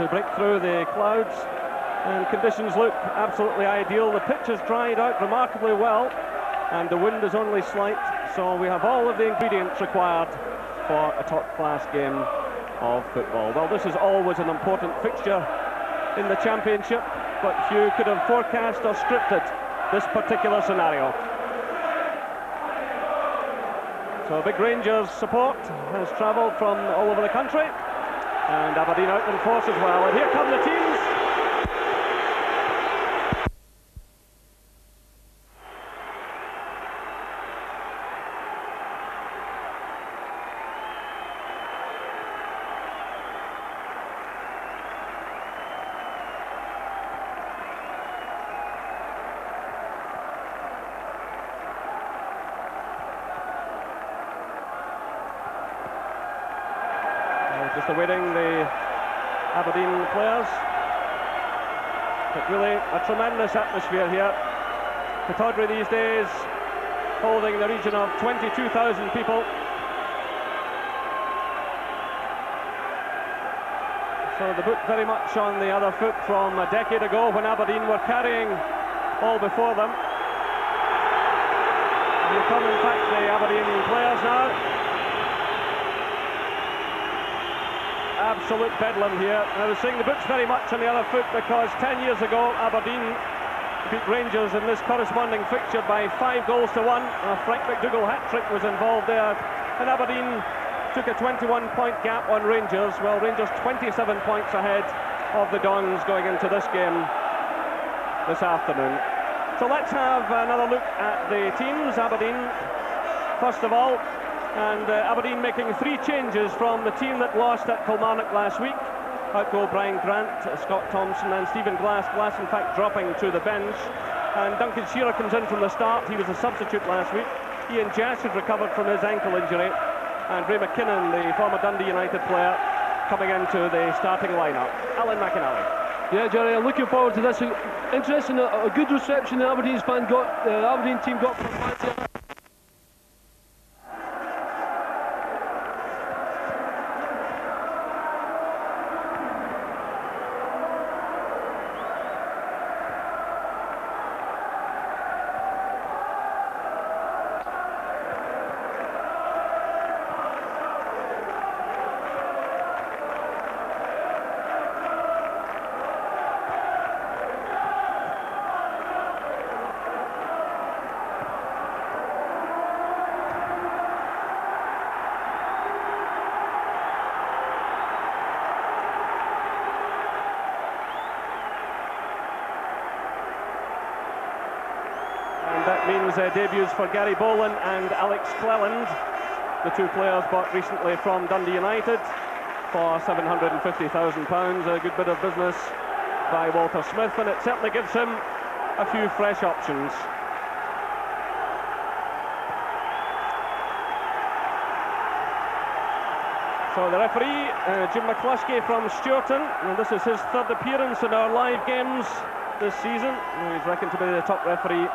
to break through the clouds, and conditions look absolutely ideal. The pitch has dried out remarkably well, and the wind is only slight, so we have all of the ingredients required for a top-class game of football. Well, this is always an important fixture in the Championship, but few could have forecast or scripted this particular scenario. So big Rangers support has travelled from all over the country, and Aberdeen out in force as well. And here come the teams. Just awaiting the Aberdeen players. But really a tremendous atmosphere here. Pittodrie these days holding in the region of 22,000 people. So the boot very much on the other foot from a decade ago when Aberdeen were carrying all before them. Here come in fact the Aberdeen players now. Absolute bedlam here. I was saying the boot's very much on the other foot because 10 years ago Aberdeen beat Rangers in this corresponding fixture by 5 goals to 1. A Frank McDougall hat-trick was involved there, and Aberdeen took a 21-point gap on Rangers. Well, Rangers 27 points ahead of the Dons going into this game this afternoon. So let's have another look at the teams. Aberdeen first of all. And Aberdeen making 3 changes from the team that lost at Kilmarnock last week. Out go Brian Grant, Scott Thompson and Stephen Glass. Glass in fact dropping to the bench. And Duncan Shearer comes in from the start. He was a substitute last week. Ian Jass had recovered from his ankle injury. And Ray McKinnon, the former Dundee United player, coming into the starting lineup. Alan McInally. Yeah, Jerry, I'm looking forward to this. Interesting, a good reception the Aberdeen team got from fans here. That means debuts for Gary Boland and Alex Cleland, the 2 players bought recently from Dundee United for £750,000. A good bit of business by Walter Smith, and it certainly gives him a few fresh options. So the referee, Jim McCluskey from Stewarton, and this is his 3rd appearance in our live games this season. He's reckoned to be the top referee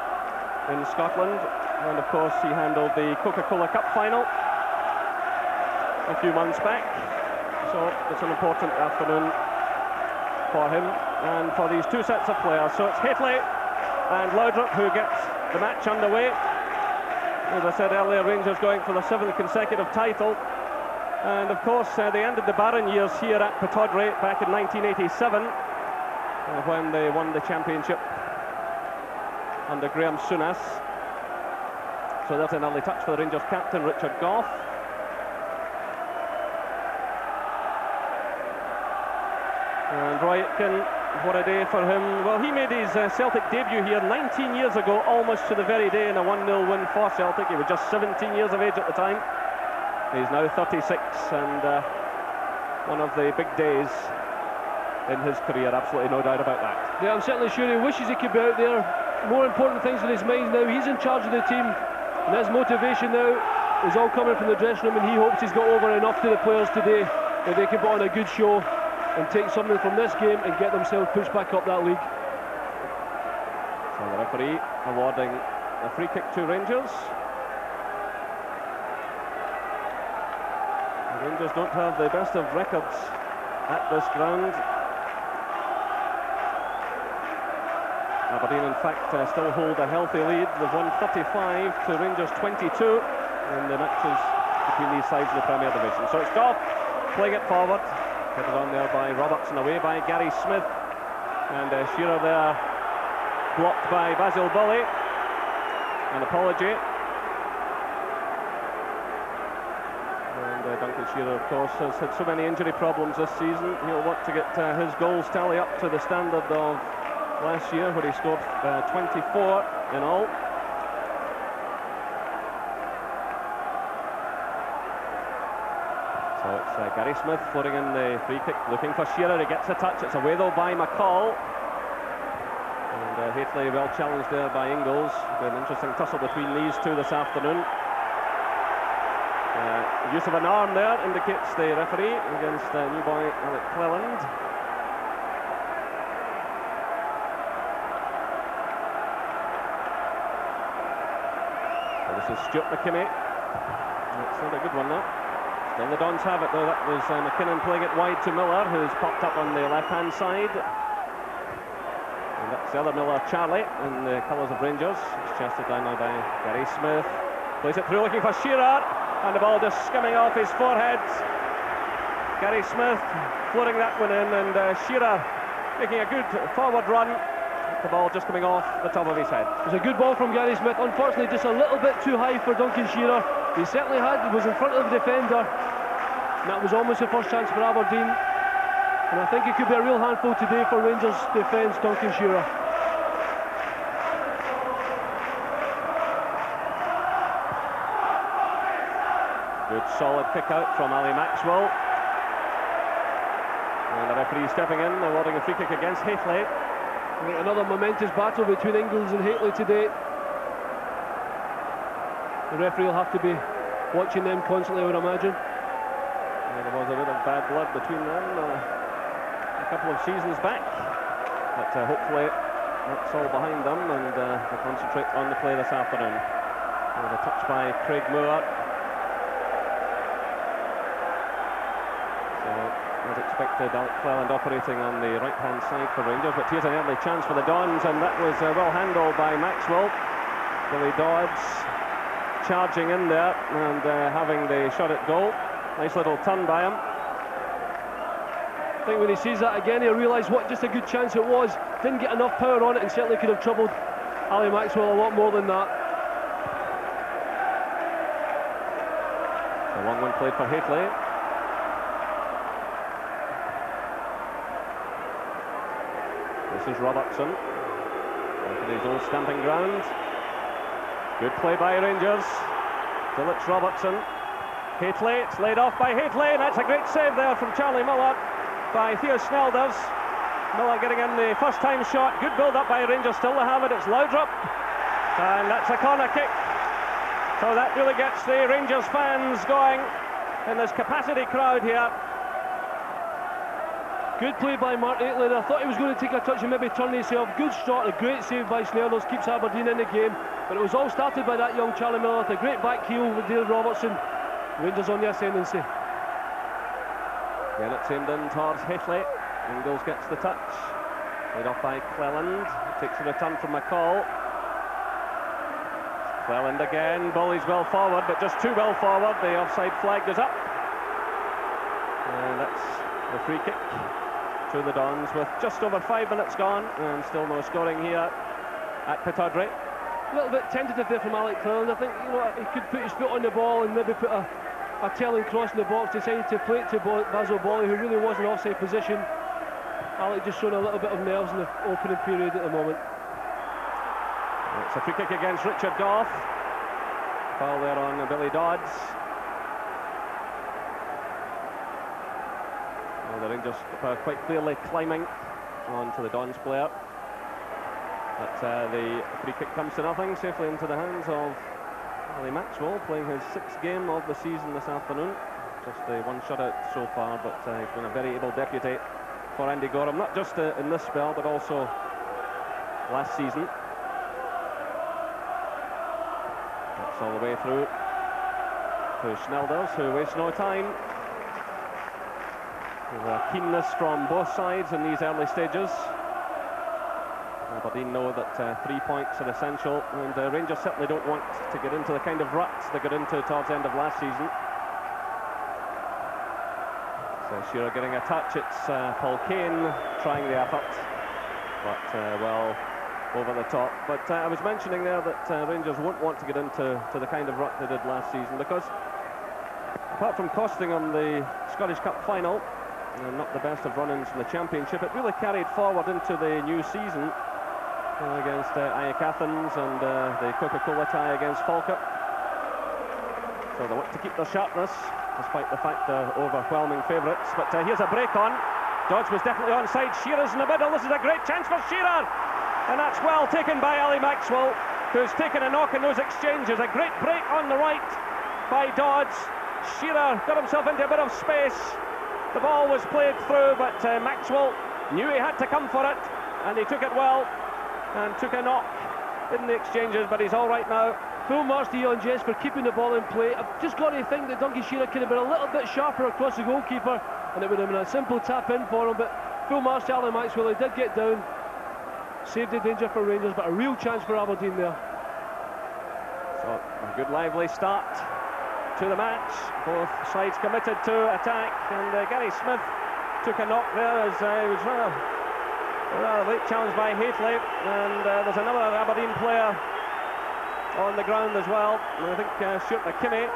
in Scotland, and of course he handled the Coca-Cola Cup final a few months back, so it's an important afternoon for him and for these 2 sets of players. So it's Hateley and Laudrup who get the match underway. As I said earlier, Rangers going for the 7th consecutive title, and of course they ended the barren years here at Pittodrie back in 1987 when they won the championship under Graham Souness. So that's an early touch for the Rangers captain, Richard Gough. And Roy Aitken, what a day for him. Well, he made his Celtic debut here 19 years ago, almost to the very day, in a 1-0 win for Celtic. He was just 17 years of age at the time. He's now 36, and one of the big days in his career, absolutely no doubt about that. Yeah, I'm certainly sure he wishes he could be out there. More important things in his mind now. He's in charge of the team, and his motivation now is all coming from the dressing room, and he hopes he's got over enough to the players today that they can put on a good show and take something from this game and get themselves pushed back up that league. So the referee awarding a free kick to Rangers. The Rangers don't have the best of records at this ground. Aberdeen, in fact, still hold a healthy lead. They've won 35 to Rangers 22 in the matches between these sides in the Premier Division. So it's Goff playing it forward. Headed on there by Robertson, away by Gary Smith. And Shearer there blocked by Basil Bully. An apology. And Duncan Shearer, of course, has had so many injury problems this season. He'll want to get his goals tally up to the standard of last year, where he scored 24 in all. So it's Gary Smith floating in the free kick, looking for Shearer. He gets a touch. It's away though by McCall. And Haitley well challenged there by Ingles. Been an interesting tussle between these two this afternoon. Use of an arm there indicates the referee against new boy Alec Cleland. So this is Stuart McKinney. It's not a good one, though. Still the Dons have it, though. That was McKinnon playing it wide to Miller, who's popped up on the left-hand side. And that's the other Miller, Charlie, in the colours of Rangers. It's chested down now by Gary Smith. Plays it through, looking for Shearer. And the ball just skimming off his forehead. Gary Smith floating that one in, and Shearer making a good forward run. The ball just coming off the top of his head. It was a good ball from Gary Smith. Unfortunately, just a little bit too high for Duncan Shearer. He certainly was in front of the defender. And that was almost the first chance for Aberdeen. And I think it could be a real handful today for Rangers defence, Duncan Shearer. Good solid kick out from Ali Maxwell. And the referee stepping in, awarding a free kick against Haitley. Another momentous battle between Ingles and Haitley today. The referee will have to be watching them constantly, I would imagine. Yeah, there was a bit of bad blood between them a couple of seasons back. But hopefully that's all behind them, and they'll concentrate on the play this afternoon. With a touch by Craig Moore. As expected, Alec Cleland operating on the right-hand side for Rangers, but here's an early chance for the Dons, and that was well handled by Maxwell. Billy Dodds charging in there and having the shot at goal. Nice little turn by him. I think when he sees that again, he'll realise what just a good chance it was. Didn't get enough power on it, and certainly could have troubled Ali Maxwell a lot more than that. A long one played for Haitley. This is Robertson, into his old stamping ground. Good play by Rangers. Still it's Robertson. Haitley, it's laid off by Haitley. That's a great save there from Charlie Miller by Theo Snelders. Miller getting in the first time shot. Good build up by Rangers, still to have it. It's Laudrup. And that's a corner kick. So that really gets the Rangers fans going in this capacity crowd here. Good play by Mark Haitley. I thought he was going to take a touch and maybe turn himself. Good shot, a great save by Snelders, keeps Aberdeen in the game. But it was all started by that young Charlie Miller with a great back heel with Dale Robertson. Rangers on the ascendancy. Then it's aimed in towards Haitley. Ingles gets the touch. Laid off by Cleland. Takes a return from McCall. Cleland again. Bully's well forward, but just too well forward. The offside flag goes up. And that's the free kick to the Dons with just over 5 minutes gone and still no scoring here at Pittodrie. A little bit tentative there from Alec Cleland. I think, you know, he could put his foot on the ball and maybe put a telling cross in the box. Decided to play it to Basil Bully, who really was in offside position. Alec just showing a little bit of nerves in the opening period at the moment. It's a free kick against Richard Goff. Foul there on Billy Dodds. Well, the Rangers quite clearly climbing onto the Dons player. But the free kick comes to nothing, safely into the hands of Ali Maxwell, playing his 6th game of the season this afternoon. Just one shutout so far, but he's been a very able deputy for Andy Gorham, not just in this spell, but also last season. That's all the way through to Snelders, who wastes no time. With a keenness from both sides in these early stages. Aberdeen know that 3 points are essential, and Rangers certainly don't want to get into the kind of ruts they got into towards the end of last season. So Shearer getting a touch. It's Paul Kane trying the effort, but well over the top. But I was mentioning there that Rangers won't want to get into the kind of rut they did last season, because apart from costing them the Scottish Cup final, and not the best of run-ins in the Championship, it really carried forward into the new season against Ajax Athens and the Coca-Cola tie against Falkirk. So they want to keep their sharpness, despite the fact they're overwhelming favourites. But here's a break on. Dodge was definitely onside. Shearer's in the middle. This is a great chance for Shearer. And that's well taken by Ali Maxwell, who's taken a knock in those exchanges. A great break on the right by Dodge. Shearer got himself into a bit of space. The ball was played through, but Maxwell knew he had to come for it, and he took it well, and took a knock in the exchanges, but he's all right now. Full marks to Ian Jess for keeping the ball in play. I've just got to think that Duncan Shearer could have been a little bit sharper across the goalkeeper, and it would have been a simple tap in for him, but full marks to Ali Maxwell. He did get down, saved the danger for Rangers, but a real chance for Aberdeen there. So a good lively start to the match. Both sides committed to attack, and Gary Smith took a knock there as he was rather late challenged by Haitley, and there's another Aberdeen player on the ground as well, and I think Stuart McKimmie.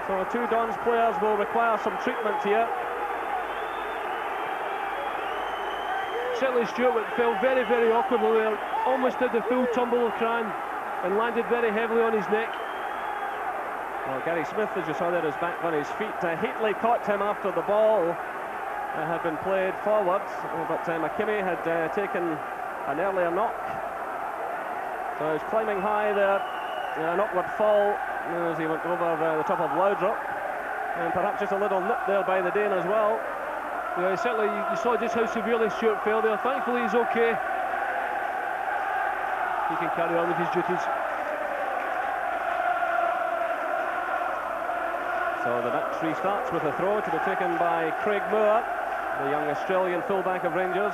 So two Dons players will require some treatment here. Certainly Stuart fell very, very awkwardly there, almost did the full tumble of Cran and landed very heavily on his neck. Well, Gary Smith, as you saw there, is back on his feet. Haitley caught him after the ball had been played forward, but McKimmie had taken an earlier knock. So he's climbing high there, an upward fall as he went over the top of Loudrup, and perhaps just a little nip there by the Dane as well. Yeah, certainly you saw just how severely Stuart fell there. Thankfully he's okay. He can carry on with his duties. So the match restarts with a throw to be taken by Craig Moore, the young Australian fullback of Rangers.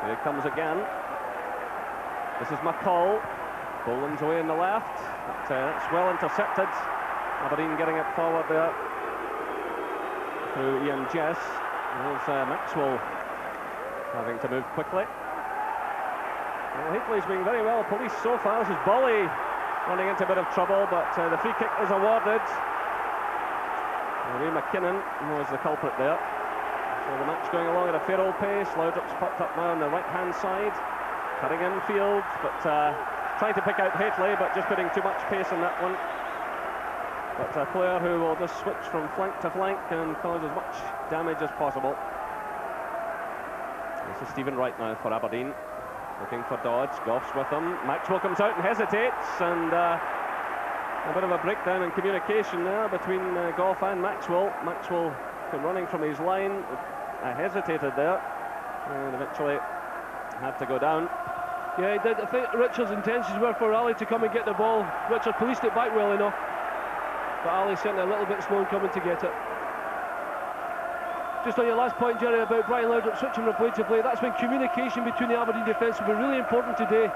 Here it comes again. This is McCall. Boland's away in the left. But, that's well intercepted. Aberdeen getting it forward there through Ian Jess. There's Maxwell having to move quickly. Well, Haitley's been very well policed so far. This is Bolly running into a bit of trouble, but the free kick is awarded. Ray McKinnon was the culprit there. So the match going along at a fair old pace. Loudrup's popped up now on the right-hand side, cutting infield, but trying to pick out Haitley, but just putting too much pace on that one. But a player who will just switch from flank to flank and cause as much damage as possible. This is Stephen Wright now for Aberdeen, looking for Dodge. Goff's with him. Maxwell comes out and hesitates, and a bit of a breakdown in communication there between Goff and Maxwell. Maxwell came running from his line, hesitated there, and eventually had to go down. Yeah, he did. I think Richard's intentions were for Ali to come and get the ball. Richard policed it back well enough, but Ali certainly a little bit slow in coming to get it. Just on your last point, Jerry, about Brian Loudrup switching from play to play, that's when communication between the Aberdeen defence will be really important today,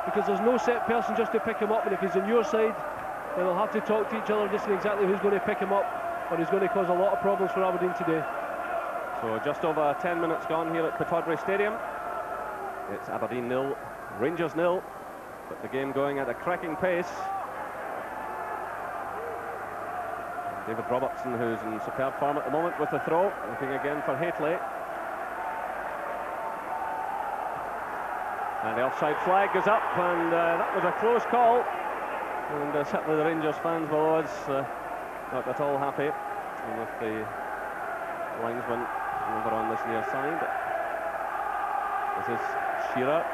because there's no set person just to pick him up, and if he's on your side, then they'll have to talk to each other just in exactly who's going to pick him up, or who's going to cause a lot of problems for Aberdeen today. So just over 10 minutes gone here at Pittodrie Stadium. It's Aberdeen 0, Rangers 0, but the game going at a cracking pace. David Robertson, who's in superb form at the moment, with the throw, looking again for Haitley. And the offside flag goes up, and that was a close call. And certainly the Rangers fans below us not at all happy with the linesman over on this near side. This is Shearer.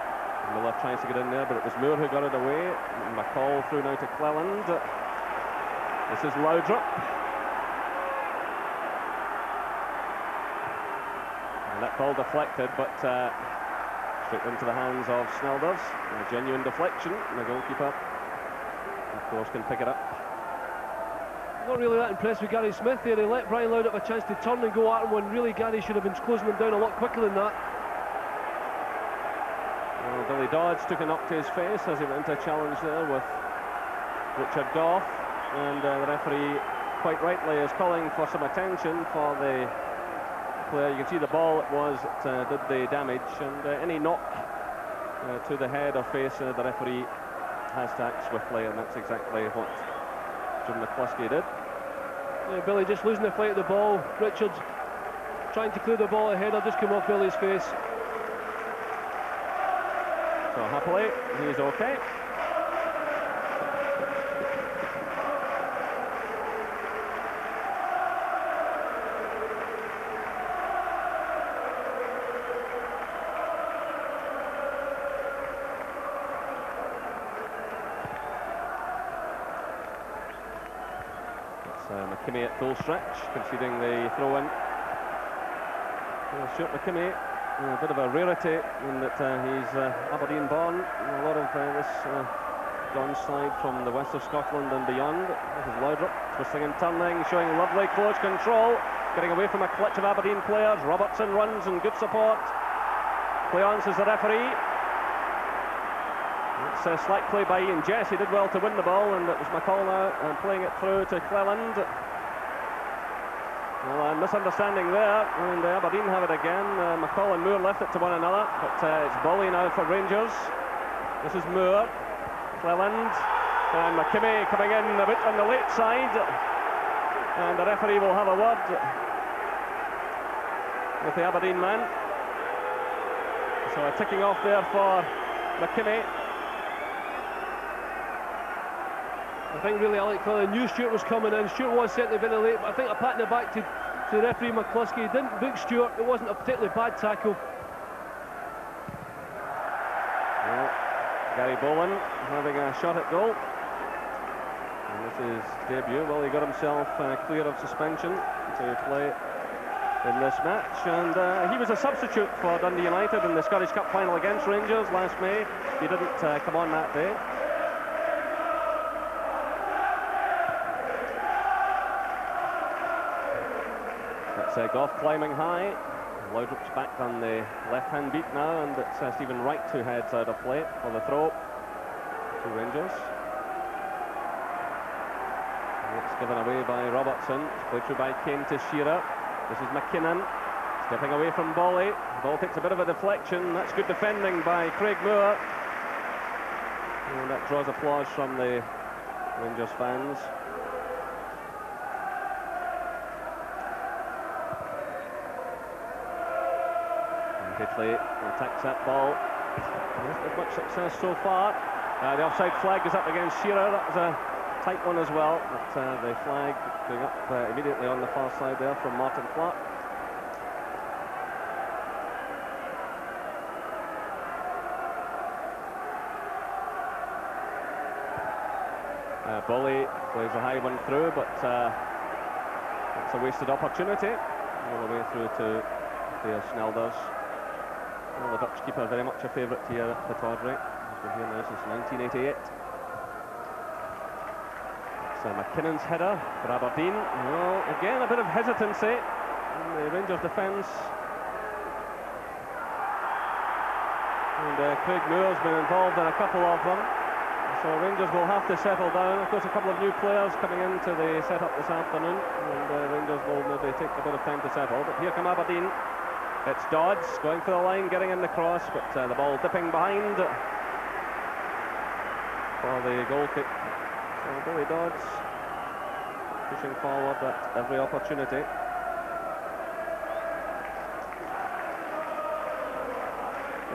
Miller tries to get in there, but it was Moore who got it away. And McCall through now to Cleland. This is Loudrup. And that ball deflected, but straight into the hands of Snelders. A genuine deflection. And the goalkeeper, of course, can pick it up. Not really that impressed with Gary Smith there. He let Brian Loudrup a chance to turn and go at him when really Gary should have been closing him down a lot quicker than that. Well, Billy Dodds took a knock to his face as he went into a challenge there with Richard Goff, and the referee, quite rightly, is calling for some attention for the player. You can see the ball it was that did the damage, and any knock to the head or face, the referee has to act swiftly, and that's exactly what Jim McCluskey did. Yeah, Billy just losing the fight at the ball. Richards trying to clear the ball, a header just came off Billy's face. So happily, he's okay. McKimmie at full stretch, conceding the throw-in. Stuart McKimmie, a bit of a rarity in that he's Aberdeen born. A lot of this John's side from the west of Scotland and beyond. This is Laudrup, twisting and turning, showing lovely close control, getting away from a clutch of Aberdeen players. Robertson runs and good support. Cleance is the referee. It's a slack play by Ian Jess. He did well to win the ball, and it was McCall now playing it through to Cleland. Well, a misunderstanding there, and Aberdeen have it again. McCall and Moore left it to one another, but it's Bolly now for Rangers. This is Moore, Cleland, and McKimmie coming in a bit on the late side, and the referee will have a word with the Aberdeen man. So a ticking off there for McKimmie. I think really Alec Cleland knew Stuart was coming in. Stuart was certainly very late, but I think a pat in the back to the referee McCluskey. He didn't book Stuart. It wasn't a particularly bad tackle. Well, Gary Boland having a shot at goal. And this is debut. Well, he got himself clear of suspension to play in this match. And he was a substitute for Dundee United in the Scottish Cup final against Rangers last May. He didn't come on that day. Goff climbing high. Laudrup's back on the left-hand beat now, and it's Stephen Wright who heads out of play for the throw to Rangers. And it's given away by Robertson. It's played through by Kane to Shearer. This is McKinnon stepping away from Bolly. The ball takes a bit of a deflection. That's good defending by Craig Moore, and that draws applause from the Rangers fans. Hitchley attacks that ball. Not had much success so far. The offside flag is up against Shearer. That was a tight one as well. But the flag going up immediately on the far side there from Martin Clark. Bolly plays a high one through, but it's a wasted opportunity. All the way through to Theo Snelders. Well, the Dutch keeper very much a favourite here at the Tawdry. He's been here now since 1988. It's McKinnon's header for Aberdeen. Well, again, a bit of hesitancy in the Rangers defence. And Craig Moore's been involved in a couple of them. So Rangers will have to settle down. Of course, a couple of new players coming into the set-up this afternoon. And Rangers will maybe take a bit of time to settle. But here come Aberdeen. It's Dodds going for the line, getting in the cross, but the ball dipping behind for the goal kick. So Billy Dodds pushing forward at every opportunity.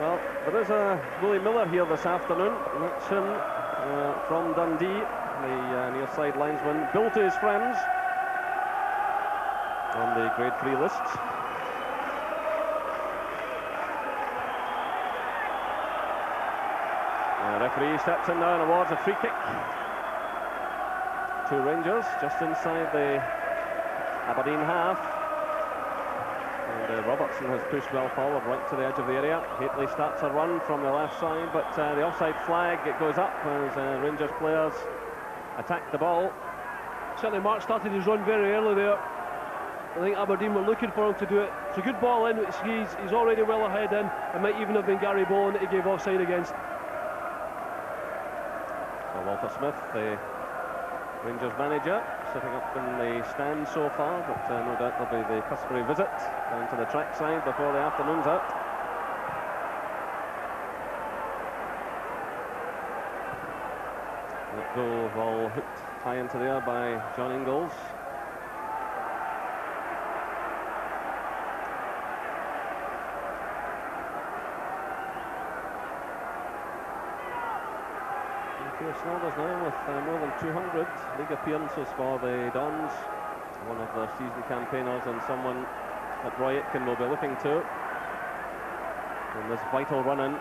Well, there is a Willie Miller here this afternoon. That's him from Dundee, the near side linesman, billed to his friends on the grade 3 lists. Referee steps in now and awards a free kick to Rangers, just inside the Aberdeen half. And Robertson has pushed well forward, right to the edge of the area. Haitley starts a run from the left side, but the offside flag, it goes up as Rangers players attack the ball. Certainly Mark started his run very early there. I think Aberdeen were looking for him to do it It's a good ball in, which he's already well ahead in. It might even have been Gary Bowen that he gave offside against. So Walter Smith, the Rangers manager, sitting up in the stand so far, but no doubt there'll be the customary visit down to the trackside before the afternoon's out. That goal ball hooked high into the air by John Ingalls. Snelder's now with more than 200 league appearances for the Dons, one of their season campaigners and someone that Roy Aitken will be looking to in this vital run-in.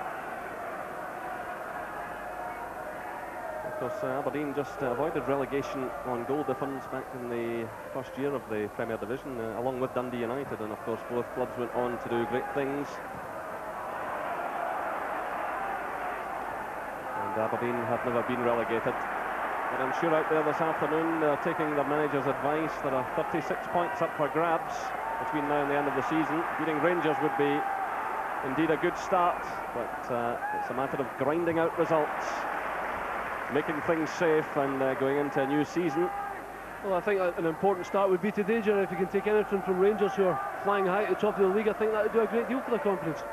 Of course, Aberdeen just avoided relegation on goal difference back in the first year of the Premier Division, along with Dundee United, and of course both clubs went on to do great things. Aberdeen have never been relegated, but I'm sure out there this afternoon they're taking their manager's advice. There are 36 points up for grabs between now and the end of the season. Beating Rangers would be indeed a good start, but it's a matter of grinding out results, making things safe and going into a new season. Well, I think an important start would be today, Jerry. If you can take anything from Rangers, who are flying high at the top of the league, I think that would do a great deal for their confidence.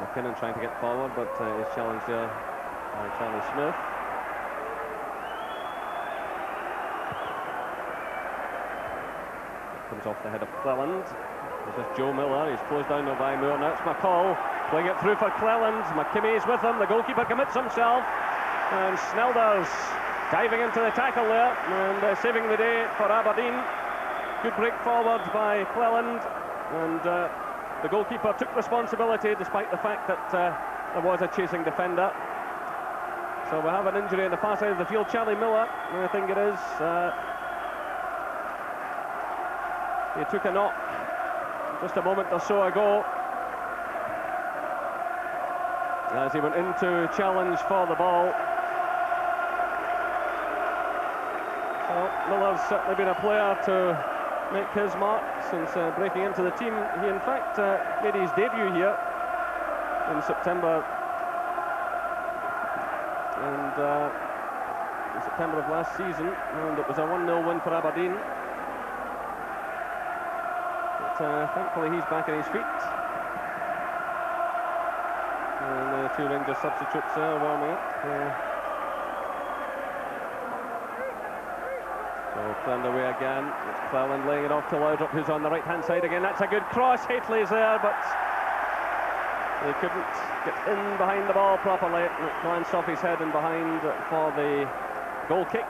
McKinnon trying to get forward, but he's challenged there by Charlie Smith. Comes off the head of Cleland. This is Joe Miller. He's closed down now by Moore. Now it's McCall playing it through for Cleland. McKimmy's with him. The goalkeeper commits himself, and Snelder's diving into the tackle there and saving the day for Aberdeen. Good break forward by Cleland, and the goalkeeper took responsibility despite the fact that there was a chasing defender. So we have an injury on the far side of the field. Charlie Miller, I think it is. He took a knock just a moment or so ago as he went into challenge for the ball. So Miller's certainly been a player to make his mark since breaking into the team. He in fact made his debut here in September, and in September of last season, and it was a 1-0 win for Aberdeen. But thankfully he's back on his feet, and the two Rangers substitutes warming up. Turned away again. It's Cleland laying it off to Laudrup, who's on the right-hand side again. That's a good cross. Haitley's there, but he couldn't get in behind the ball properly. It glanced off his head and behind for the goal kick.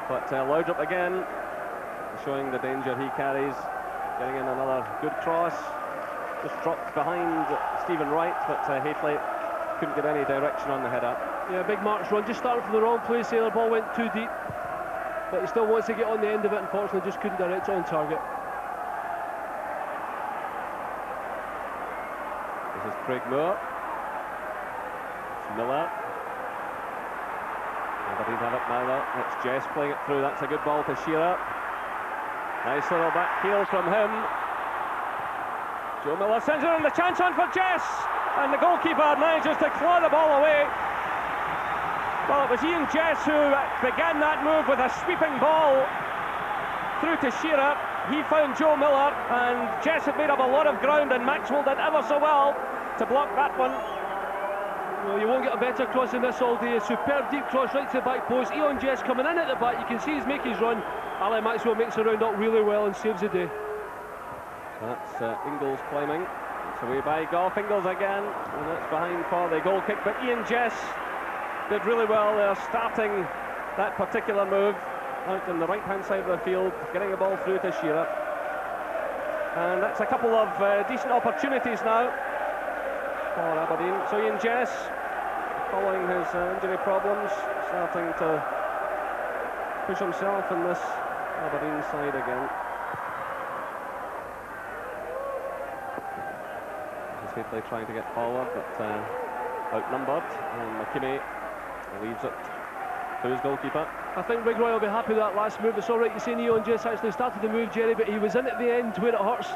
But Laudrup again, showing the danger he carries, getting in another good cross. Just dropped behind Stephen Wright, but Haitley couldn't get any direction on the header. Yeah, big Mark's run, just started from the wrong place here. The ball went too deep, but he still wants to get on the end of it. Unfortunately, just couldn't direct it on target. This is Craig Moore. It's Miller. Aberdeen have it now. It's Jess playing it through. That's a good ball to Shearer. Nice little back heel from him. Joe Miller sends it on, the chance on for Jess, and the goalkeeper manages to claw the ball away. Well, it was Ian Jess who began that move with a sweeping ball through to Shearer. He found Joe Miller, and Jess had made up a lot of ground, and Maxwell did ever so well to block that one. Well, you won't get a better cross than this all day. A superb deep cross right to the back post. Ian Jess coming in at the back. You can see he's making his run. Ali Maxwell makes the round up really well and saves the day. That's Ingalls climbing. It's away by Goff. Ingalls again, and that's behind for the goal kick. But Ian Jess did really well there, starting that particular move out on the right-hand side of the field, getting the ball through to Shearer. And that's a couple of decent opportunities now for Aberdeen. So Ian Jess, following his injury problems, starting to push himself in this Aberdeen side again. Haitley trying to get forward, but outnumbered, and McKimmey leaves it to his goalkeeper. I think Big Roy will be happy with that last move. It's all right, you see Neil and Jess actually started the move, Jerry, but he was in at the end where it hurts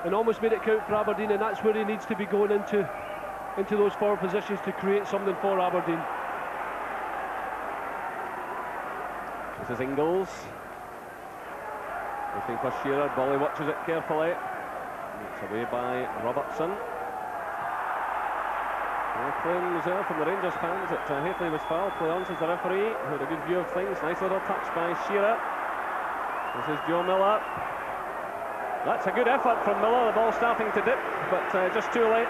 and almost made it count for Aberdeen, and that's where he needs to be going into those forward positions to create something for Aberdeen. This is Ingles. Looking for Shearer. Bolly watches it carefully. It's away by Robertson. Claims there from the Rangers fans that Hateley was fouled. Play on, says the referee, who had a good view of things. Nice little touch by Shearer. This is Joe Miller. That's a good effort from Miller. The ball starting to dip, but just too late.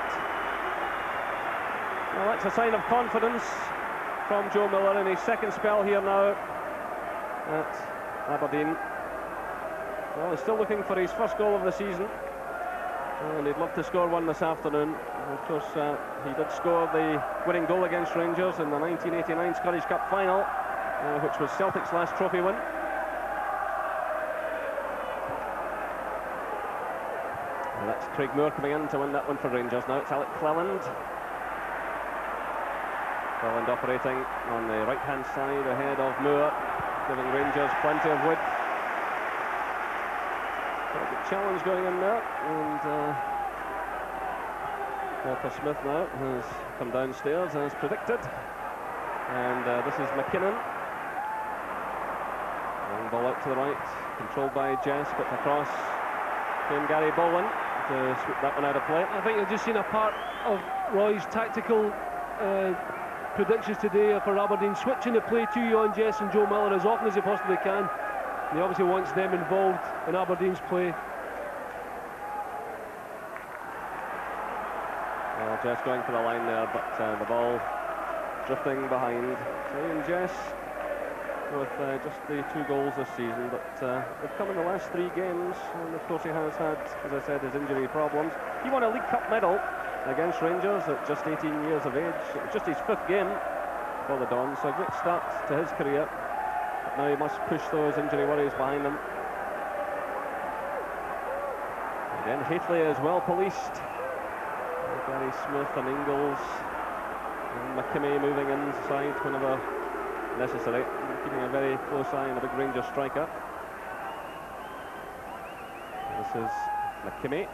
Well, that's a sign of confidence from Joe Miller in his second spell here now at Aberdeen. Well, he's still looking for his first goal of the season, and he'd love to score one this afternoon. Of course, he did score the winning goal against Rangers in the 1989 Scottish Cup final, which was Celtic's last trophy win. And that's Craig Moore coming in to win that one for Rangers. Now it's Alec Cleland. Cleland operating on the right-hand side ahead of Moore, giving Rangers plenty of width. Got a good challenge going in there, and Walter Smith now has come downstairs as predicted, and this is McKinnon. Long ball out to the right, controlled by Jess, but across came Gary Bowen to sweep that one out of play. I think you've just seen a part of Roy's tactical predictions today for Aberdeen, switching the play to Ewan Jess and Joe Miller as often as he possibly can. He obviously wants them involved in Aberdeen's play. Well, Jess going for the line there, but the ball drifting behind. So Ewan Jess with just the 2 goals this season, but they've come in the last 3 games, and of course he has had, as I said, his injury problems. He won a League Cup medal against Rangers at just 18 years of age. It was just his 5th game for the Dons, so a great start to his career. But now he must push those injury worries behind him. Again, Hateley is well policed. Gary Smith and Ingles and McKimmie moving inside whenever necessary, keeping a very close eye on a big Rangers striker. This is McKimmie.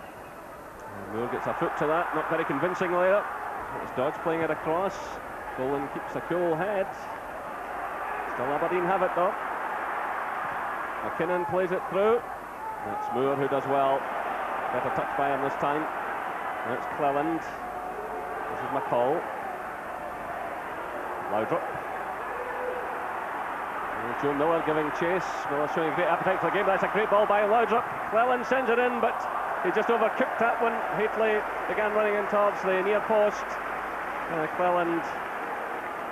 Moore gets a foot to that, not very convincingly. It's Dodge playing it across. Boland keeps a cool head. Still Aberdeen have it though. McKinnon plays it through. It's Moore who does well. Better touch by him this time. Now it's Cleland. This is McCall. Laudrup. And Joe Miller giving chase. Miller showing great appetite for the game. That's a great ball by Laudrup. Cleland sends it in, but he just overcooked that one. Hateley began running in towards the near post. Cleland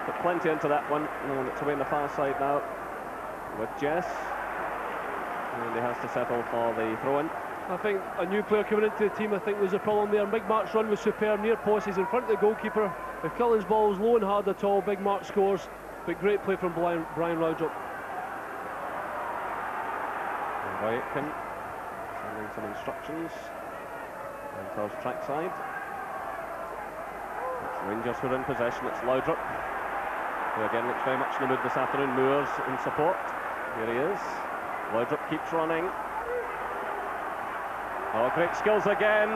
put plenty into that one, and it's away on the far side now with Jess, and he has to settle for the throw-in. I think a new player coming into the team, I think, was the problem there. Big Mark's run was superb, near post, he's in front of the goalkeeper. If Cullen's ball was low and hard at all, Big Mark scores, but great play from Brian Laudrup. Roy Aitken sending some instructions and towards trackside. It's Rangers who are in possession. It's Laudrup, who again looks very much in the mood this afternoon. Moore's in support. Here he is. Laudrup keeps running. Oh, great skills again,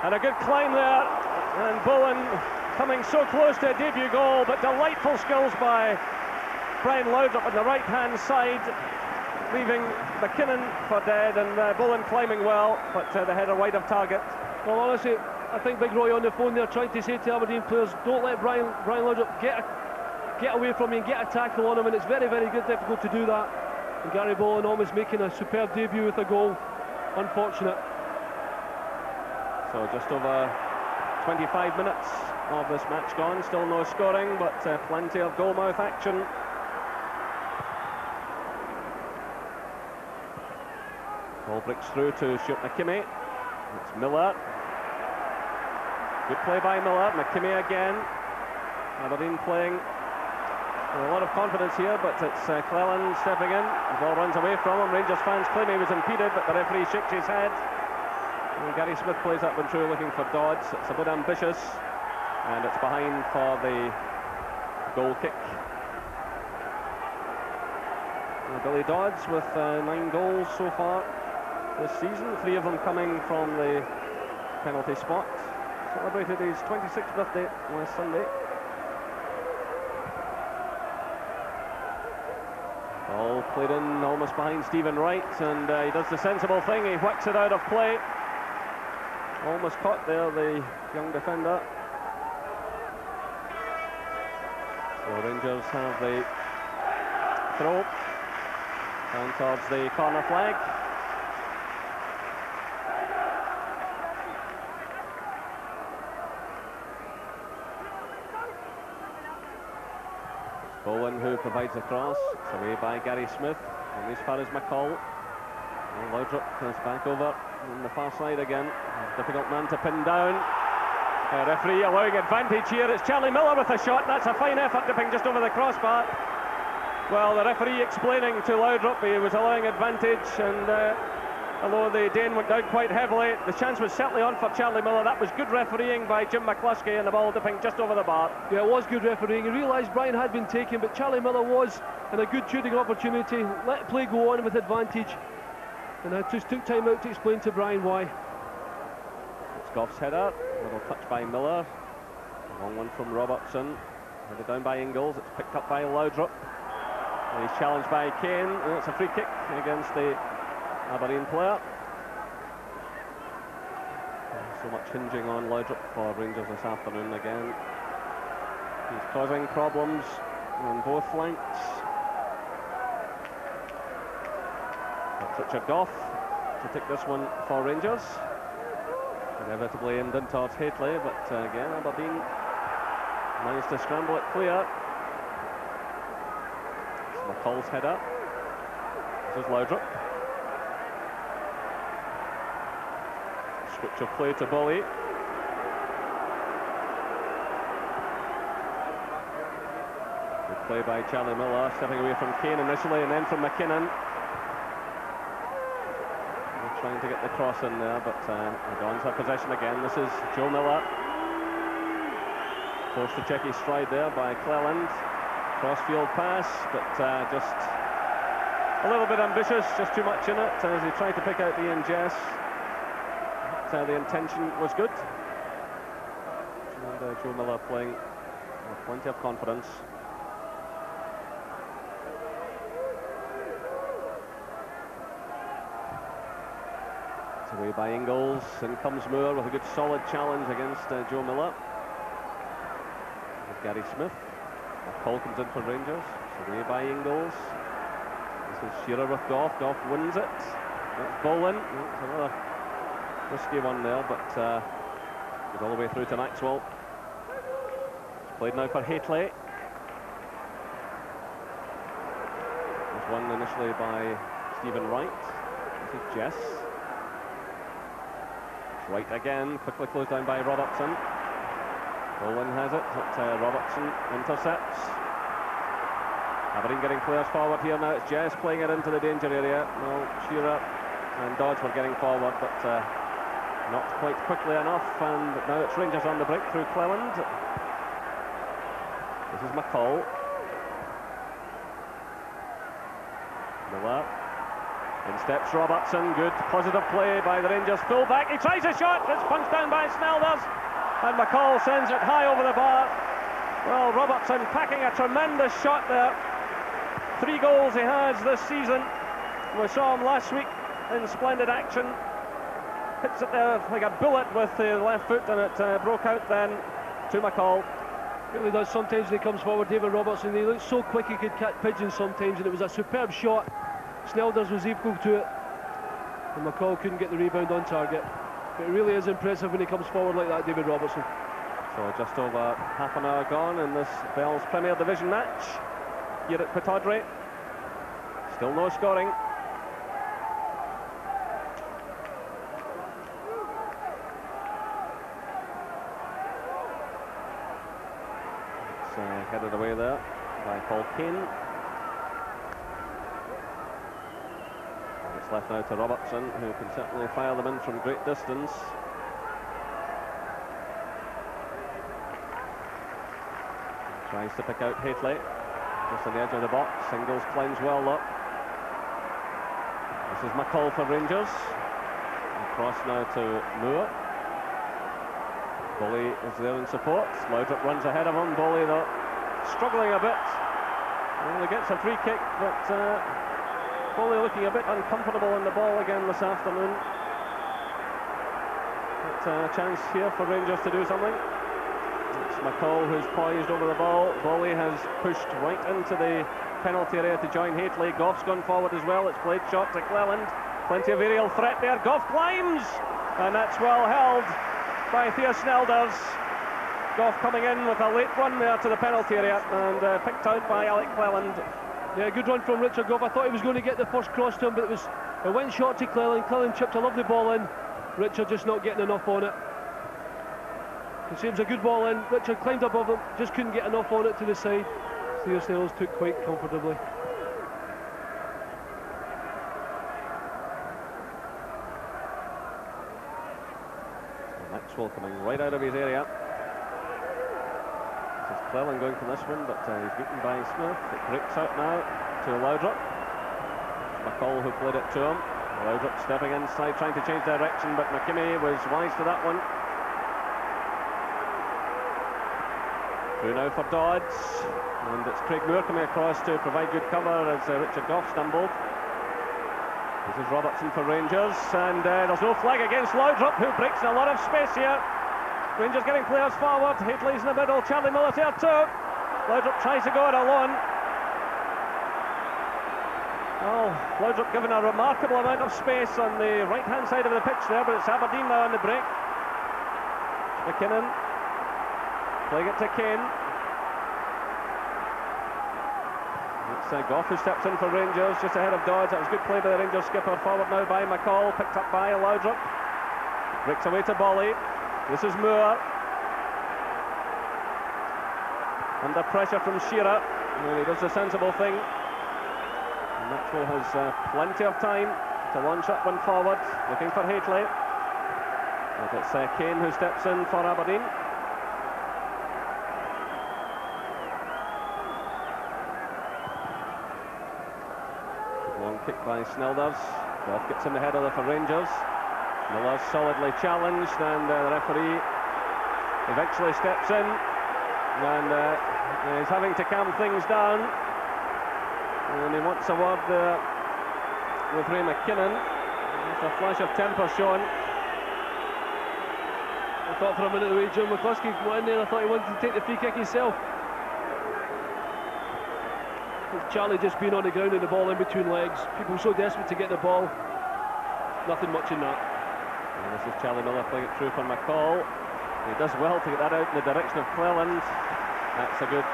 and a good climb there, and Bowen coming so close to a debut goal, but delightful skills by Brian Laudrup on the right hand side, leaving McKinnon for dead, and Bowen climbing well, but the header wide of target. Well, honestly, I think Big Roy on the phone there trying to say to Aberdeen players, don't let Brian Laudrup get away from you and get a tackle on him, and it's very, very good, difficult to do that. And Gary Bowen almost making a superb debut with a goal. Unfortunate. So just over 25 minutes of this match gone, still no scoring, but plenty of goalmouth action. Ball breaks through to Stuart McKimmie. It's Miller. Good play by Miller. McKimmie again. Aberdeen playing with a lot of confidence here, but it's Cleland stepping in. The ball runs away from him. Rangers fans claim he was impeded, but the referee shakes his head. And Gary Smith plays that one through, looking for Dodds. It's a bit ambitious, and it's behind for the goal kick. Billy Dodds with 9 goals so far this season, 3 of them coming from the penalty spot. Celebrated his 26th birthday last Sunday. Ball played in almost behind Stephen Wright, and he does the sensible thing, he whacks it out of play. Almost caught there, the young defender. So Rangers have the throw down towards the corner flag. It's Bowen who provides the cross. It's away by Gary Smith, and as far as McCall. And Laudrup is back over on the far side again. Difficult man to pin down. Referee allowing advantage here. It's Charlie Miller with a shot. That's a fine effort, dipping just over the crossbar. Well, the referee explaining to Laudrup he was allowing advantage, and although the Dane went down quite heavily, the chance was certainly on for Charlie Miller. That was good refereeing by Jim McCluskey, and the ball dipping just over the bar. Yeah, it was good refereeing. He realised Brian had been taken, but Charlie Miller was in a good shooting opportunity. Let play go on with advantage, and I just took time out to explain to Brian why. It's Goff's header, a little touch by Miller, a long one from Robertson, headed down by Ingles. It's picked up by Laudrup. And he's challenged by Kane, and it's a free kick against the Aberdeen player. So much hinging on Laudrup for Rangers this afternoon again. He's causing problems on both flanks. That's Richard Goff to take this one for Rangers. Inevitably aimed in towards Haitley, but again Aberdeen managed to scramble it clear. It's McCall's header. This is Laudrup. Switch of play to Bolly. Good play by Charlie Miller, stepping away from Kane initially and then from McKinnon. Trying to get the cross in there, but the Dons have possession again. This is Joe Miller. Forced to check his stride there by Cleland. Crossfield pass, but just a little bit ambitious, just too much in it as he tried to pick out Ian Jess. But, the intention was good. And Joe Miller playing with plenty of confidence. Away by Ingles, in comes Moore with a good solid challenge against Joe Miller. With Gary Smith. McCall comes in for Rangers. It's away by Ingles. This is Shearer with Goff. Goff wins it. That's Bowen. It's another risky one there, but goes all the way through to Maxwell. It's played now for Haitley. There's one initially by Stephen Wright. This is Jess. Right again, quickly closed down by Robertson. Bowen has it, but Robertson intercepts. Aberdeen getting players forward here now. It's Jess playing it into the danger area. Well, Shearer and Dodge were getting forward, but not quite quickly enough. And now it's Rangers on the break through Cleland. This is McCall. Miller. In steps Robertson, good positive play by the Rangers fullback. He tries a shot, it's punched down by Snelders, and McCall sends it high over the bar. Well, Robertson packing a tremendous shot there. 3 goals he has this season. We saw him last week in splendid action. Hits it there like a bullet with the left foot, and it broke out then to McCall. Really does sometimes when he comes forward, David Robertson. He looks so quick he could catch pigeons sometimes, and it was a superb shot. Snelders was equal to it, and McCall couldn't get the rebound on target. But it really is impressive when he comes forward like that, David Robertson. So just over half an hour gone in this Bell's Premier Division match here at Pittodrie. Still no scoring. It's headed away there by Paul Kane. It's left now to Robertson, who can certainly fire them in from great distance. Tries to pick out Haitley, just on the edge of the box. Ingles climbs well up. This is McCall for Rangers. Across now to Moore. Boley is there in support. Laudrup runs ahead of him. Boley, though, struggling a bit. Well, he gets a free kick, but Boley looking a bit uncomfortable in the ball again this afternoon. But a chance here for Rangers to do something. It's McCall who's poised over the ball. Boley has pushed right into the penalty area to join Hateley. Goff's gone forward as well. It's played short to Cleland. Plenty of aerial threat there. Goff climbs, and that's well held by Theo Snelders. Goff coming in with a late run there to the penalty area and picked out by Alec Cleland. Yeah, good run from Richard Goff. I thought he was going to get the first cross to him, but it went short to Cleland. Cleland chipped a lovely ball in. Richard just not getting enough on it. It seems a good ball in. Richard climbed above him, just couldn't get enough on it to the side. Theo Snelders took quite comfortably. Maxwell coming right out of his area. This is Cleland going for this one, but he's beaten by Smith. It breaks out now to Laudrup. McCall who played it to him. Laudrup stepping inside, trying to change direction, but McKimmie was wise to that one. Through now for Dodds, and it's Craig Moore coming across to provide good cover as Richard Goff stumbled. This is Robertson for Rangers, and there's no flag against Laudrup, who breaks in a lot of space here. Rangers getting players forward. Hateley's in the middle, Charlie Miller's there too. Laudrup tries to go it alone. Oh, Laudrup given a remarkable amount of space on the right-hand side of the pitch there, but it's Aberdeen now on the break. McKinnon playing it to Kane. It's Goff who steps in for Rangers, just ahead of Dodds. That was good play by the Rangers skipper. Forward now by McCall, picked up by Laudrup. Breaks away to Boley. This is Moore. Under pressure from Shearer. And he does the sensible thing. And Maxwell has plenty of time to launch that one forward, looking for Hateley. And it's Kane who steps in for Aberdeen. Kick by Snelders. Goff gets in the header there for Rangers. Miller's solidly challenged, and the referee eventually steps in, and he's having to calm things down, and he wants a word with Ray McKinnon. Just a flash of temper shown. I thought for a minute the way John McCluskey went in there, I thought he wanted to take the free kick himself. Charlie just being on the ground and the ball in between legs. People so desperate to get the ball. Nothing much in that. And this is Charlie Miller playing it through for McCall. He does well to get that out in the direction of Cleland. That's a good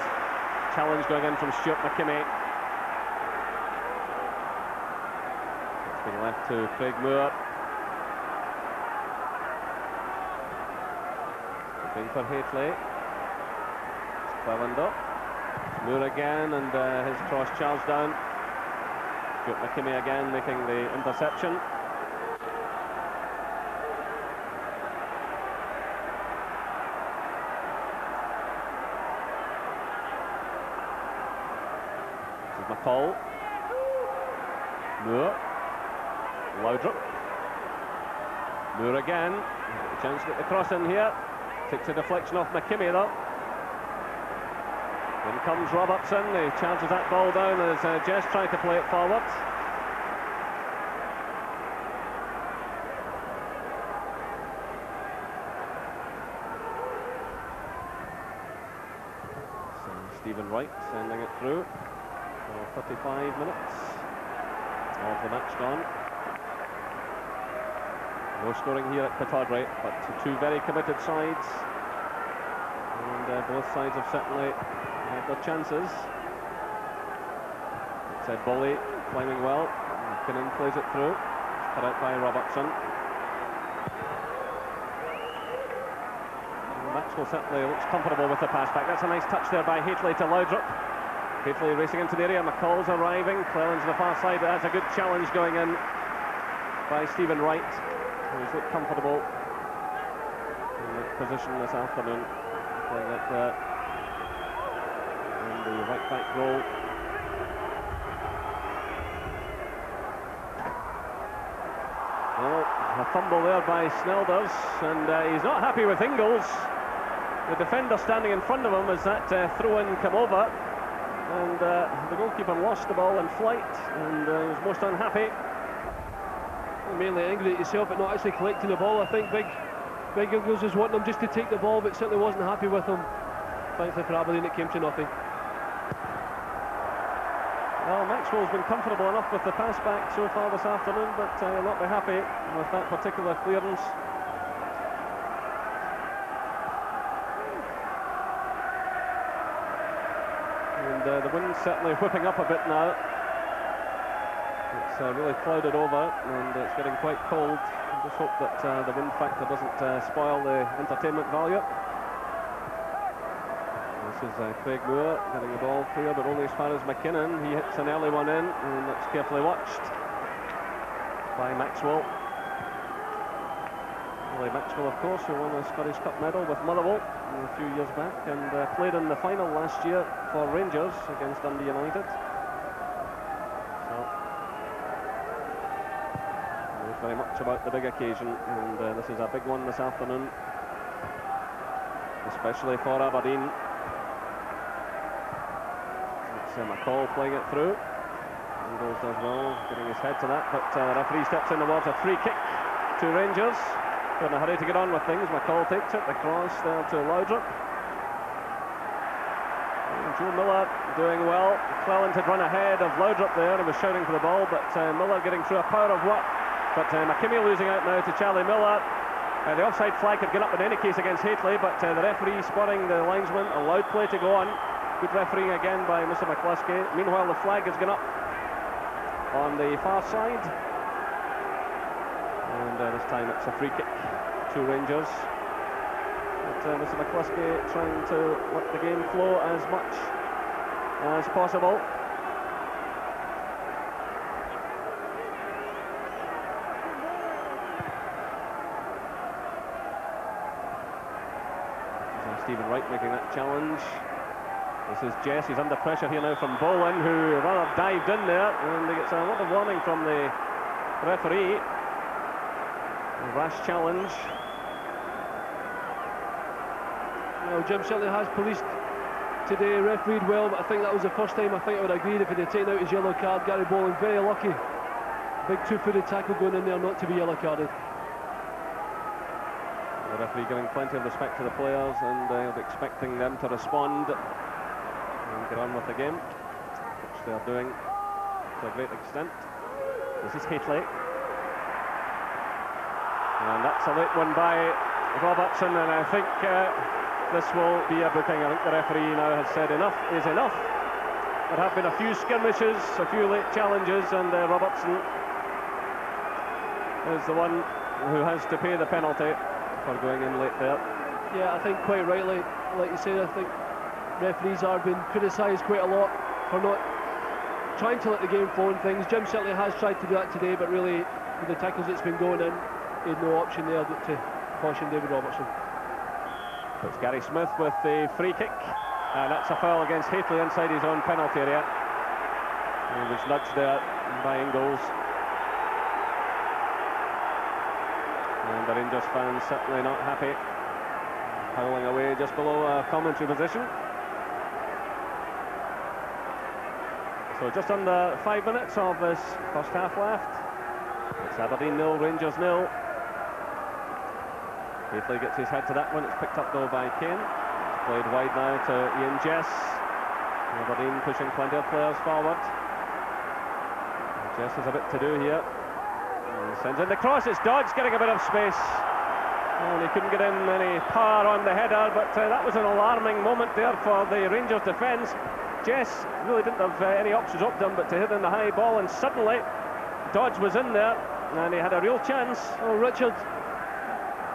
challenge going in from Stuart McKimmie. It's being left to Craig Moore. Looking for Hateley. It's Cleland up. Moore again, and his cross charged down. Stuart McKimmie again making the interception. This is McCall. Moore. Laudrup. Moore again. A chance to get the cross in here. Takes a deflection off McKimmie though. In comes Robertson, he charges that ball down as Jess tried to play it forward. So Stephen Wright sending it through for 35 minutes of the match gone. No scoring here at Pittodrie, but two very committed sides, and both sides have certainly had their chances. It's Boley climbing well. McKinnon plays it through. It's cut out by Robertson. And Maxwell certainly looks comfortable with the pass back. That's a nice touch there by Hateley to Laudrup. Hateley racing into the area. McCall's arriving. Cleland's on the far side, but that's a good challenge going in by Stephen Wright, who's looked comfortable in that position this afternoon, playing it there. The right back role. Well, a fumble there by Snelders, and he's not happy with Ingalls. The defender standing in front of him as that throw-in came over, and the goalkeeper lost the ball in flight, and he was most unhappy. Mainly angry at himself at not actually collecting the ball. I think Big Ingalls was wanting him just to take the ball, but certainly wasn't happy with him. Thankfully for Aberdeen, it came to nothing. Well, Maxwell's been comfortable enough with the pass back so far this afternoon, but he'll not be happy with that particular clearance. And the wind's certainly whipping up a bit now. It's really clouded over, and it's getting quite cold. I just hope that the wind factor doesn't spoil the entertainment value. This is Craig Moore getting the ball clear, but only as far as McKinnon. He hits an early one in, and that's carefully watched by Maxwell. Willie Maxwell, of course, who won a Scottish Cup medal with Motherwell a few years back, and played in the final last year for Rangers against Dundee United. So, knows very much about the big occasion, and this is a big one this afternoon, especially for Aberdeen. McCall playing it through. Ingalls does well, getting his head to that, but the referee steps in towards a free kick to Rangers. They're in a hurry to get on with things. McCall takes it, the cross there to Laudrup. Joe Miller doing well. Cleland had run ahead of Laudrup there and was shouting for the ball, but Miller getting through a power of work. But McKimmie losing out now to Charlie Miller. The offside flag had gone up in any case against Hateley, but the referee spotting the linesman, allowed play to go on. Good refereeing again by Mr. McCluskey. Meanwhile, the flag has gone up on the far side. And this time it's a free kick to Rangers. But Mr. McCluskey trying to let the game flow as much as possible. Stephen Wright making that challenge. This is Jess, he's under pressure here now from Boland, who rather dived in there, and he gets a lot of warning from the referee. A rash challenge. Well, Jim certainly has policed today, refereed well, but I think that was the first time I think I would agree if he'd taken out his yellow card. Gary Boland, very lucky. Big two-footed tackle going in there not to be yellow carded. The referee giving plenty of respect to the players, and he'll be expecting them to respond and get on with the game, which they are doing to a great extent. This is Hateley, and that's a late one by Robertson, and I think this will be a booking. I think the referee now has said enough is enough. There have been a few skirmishes, a few late challenges, and Robertson is the one who has to pay the penalty for going in late there. Yeah, I think quite rightly, like you said, I think referees are being criticised quite a lot for not trying to let the game flow and things. Jim certainly has tried to do that today, but really with the tackles that's been going in, he had no option there but to caution David Robertson. So it's Gary Smith with the free kick, and that's a foul against Hateley inside his own penalty area. He was nudged there by Ingalls. And the Rangers fans certainly not happy, howling away just below a commentary position. So just under 5 minutes of this first half left. It's Aberdeen 0, Rangers 0. Hateley gets his head to that one. It's picked up though by Kane. It's played wide now to Ian Jess. Aberdeen pushing plenty of players forward. Jess has a bit to do here. And sends in the cross. It's Dodds getting a bit of space. And he couldn't get in any power on the header, but that was an alarming moment there for the Rangers defence. Jess really didn't have any options up to him but to hit in the high ball, and suddenly Dodds was in there and he had a real chance. Oh, Richard,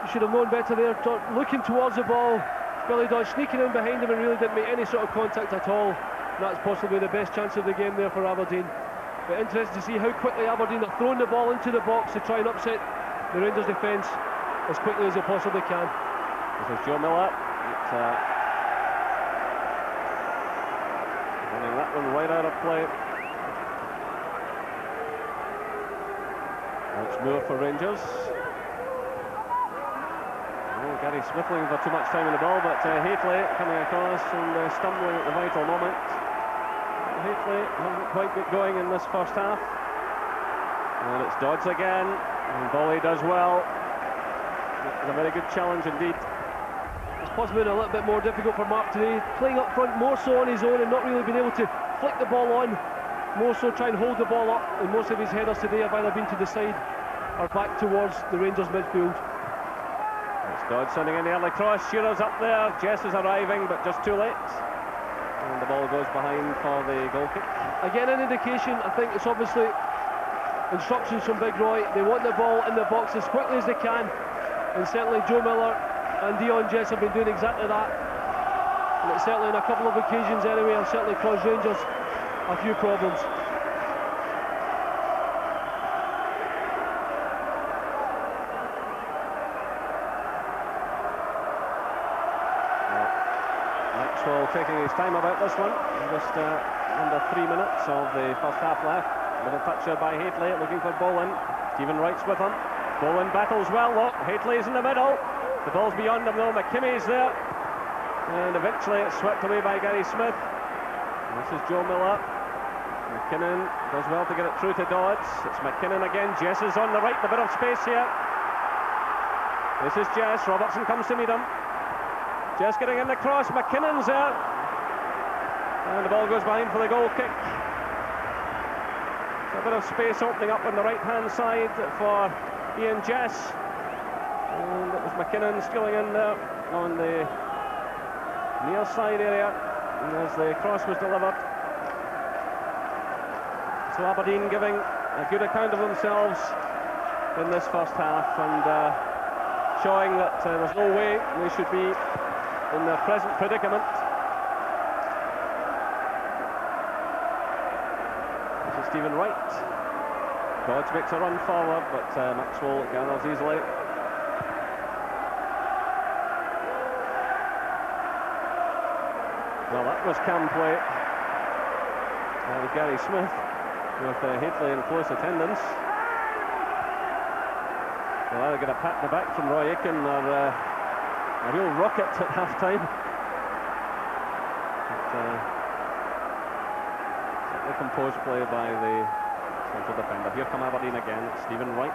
you should have known better there. Looking towards the ball, Billy Dodds sneaking in behind him and really didn't make any sort of contact at all. And that's possibly the best chance of the game there for Aberdeen. But interesting to see how quickly Aberdeen are throwing the ball into the box to try and upset the Rangers defence as quickly as they possibly can. This is Joe Miller. Running that one right out of play. It's Moore for Rangers. Oh, Gary Smith looking for too much time on the ball, but Hateley coming across and stumbling at the vital moment. Hateley hasn't quite got going in this first half. And it's Dodds again, and Bolly does well. It's a very good challenge indeed. It's possibly been a little bit more difficult for Mark today, playing up front more so on his own and not really being able to flick the ball on, more so try and hold the ball up, and most of his headers today have either been to the side or back towards the Rangers midfield. It's Dodds sending in the early cross, Shearer's up there, Jess is arriving but just too late. And the ball goes behind for the goal kick. Again, an indication, I think it's obviously instructions from Big Roy. They want the ball in the box as quickly as they can, and certainly Joe Miller and Dion Jess have been doing exactly that. And it's certainly on a couple of occasions anyway, and certainly caused Rangers a few problems. Maxwell taking his time about this one. Just under 3 minutes of the first half left. Little touch here by Hateley, looking for Boland. Stephen Wright's with him. Boland battles well, look, Hateley's in the middle. The ball's beyond him though, McKimmy's there. And eventually it's swept away by Gary Smith. And this is Joe Miller. McKinnon does well to get it through to Dodds. It's McKinnon again, Jess is on the right, a bit of space here. This is Jess, Robertson comes to meet him. Jess getting in the cross, McKinnon's there. And the ball goes behind for the goal kick. A bit of space opening up on the right-hand side for Ian Jess. And it was McKinnon stealing in there on the near side area. And as the cross was delivered. So Aberdeen giving a good account of themselves in this first half and showing that there's no way they should be in their present predicament. Stephen Wright. Dodds makes a run forward, but Maxwell gathers easily. Well, that was cam play with Gary Smith, with Hateley in close attendance. They'll either get a pat in the back from Roy Aiken or a real rocket at half-time. Composed play by the central defender. Here come Aberdeen again. It's Stephen Wright.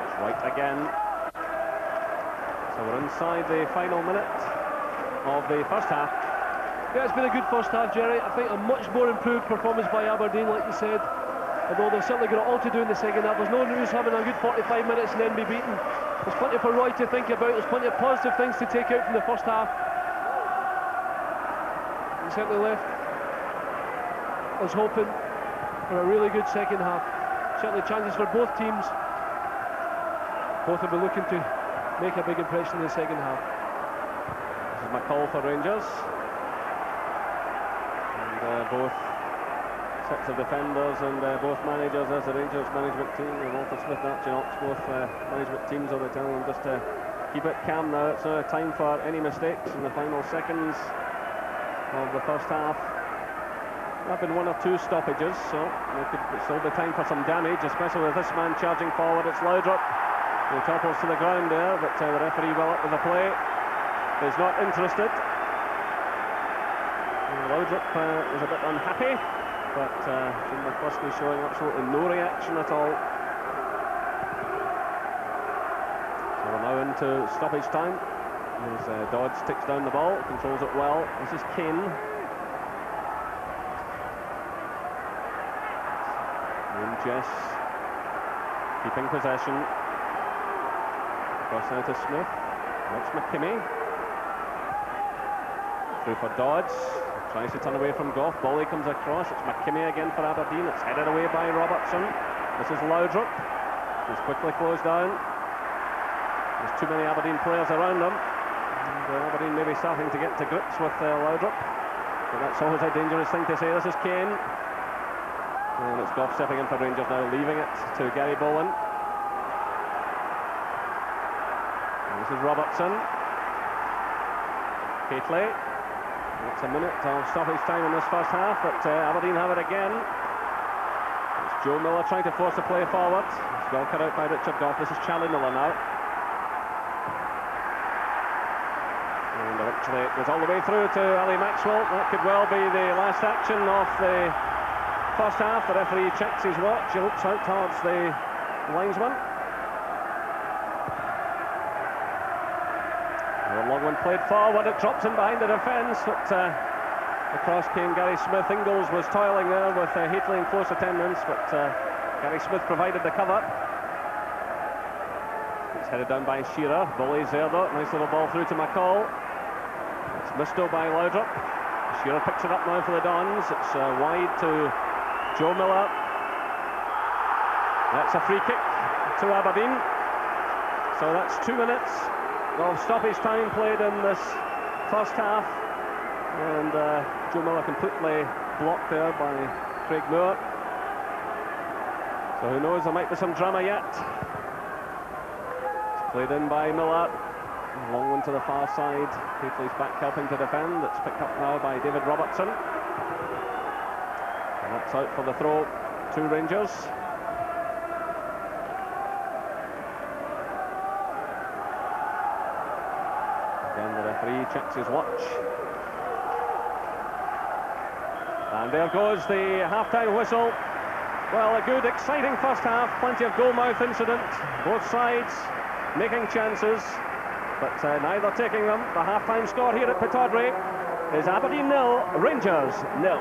It's Wright again. So we're inside the final minute of the first half. Yeah, it's been a good first half, Jerry. I think a much more improved performance by Aberdeen, like you said. Although they've certainly got it all to do in the second half. There's no news having a good 45 minutes and then be beaten. There's plenty for Roy to think about. There's plenty of positive things to take out from the first half. He certainly left us hoping for a really good second half. Certainly chances for both teams. Both will be looking to make a big impression in the second half. This is McCall for Rangers. And both sets of defenders and both managers as the Rangers management team, and Walter Smith and Archie Knox, both management teams are telling them just to keep it calm now. It's not time for any mistakes in the final seconds of the first half. There have been one or two stoppages, so there could still be time for some damage, especially with this man charging forward. It's Laudrup who topples to the ground there, but the referee well up with the play. He's not interested. Laudrup is a bit unhappy, but Jim McCluskey showing absolutely no reaction at all. So we're now into stoppage time. As Dodds ticks down the ball, controls it well. This is Kane. And Jess keeping possession. Cross now to Smith. That's McKimmy. Through for Dodds. Tries to turn away from Gough. Bolly comes across. It's McKimmy again for Aberdeen. It's headed away by Robertson. This is Laudrup. He's quickly closed down. There's too many Aberdeen players around him. And Aberdeen maybe starting to get to grips with Laudrup. But that's always a dangerous thing to say. This is Kane. And it's Gough stepping in for Rangers now, leaving it to Gary Boland. And this is Robertson. Hateley. It's a minute of stoppage time in this first half, but Aberdeen have it again. Joe Miller trying to force the play forward. It's well cut out by Richard Goff. This is Charlie Miller now. And eventually it goes all the way through to Ali Maxwell. That could well be the last action of the first half. The referee checks his watch. He looks out towards the linesman. A long one played forward. It drops in behind the defence. But across came Gary Smith. Ingalls was toiling there with Heatley in close attendance, but Gary Smith provided the cover. It's headed down by Shearer. Volley's there though. Nice little ball through to McCall. It's missed though by Laudrup. Shearer picks it up now for the Dons. It's wide to Joe Miller. That's a free kick to Aberdeen. So that's 2 minutes of stoppage time played in this first half. And Joe Miller completely blocked there by Craig Moore. So who knows, there might be some drama yet. It's played in by Miller. Long one to the far side. Heatley's back helping to defend. It's picked up now by David Robertson. And that's out for the throw to Rangers. Again the referee checks his watch. And there goes the half-time whistle. Well, a good, exciting first half. Plenty of goal-mouth incident. Both sides making chances, but neither taking them. The half-time score here at Pittodrie is Aberdeen 0, Rangers 0.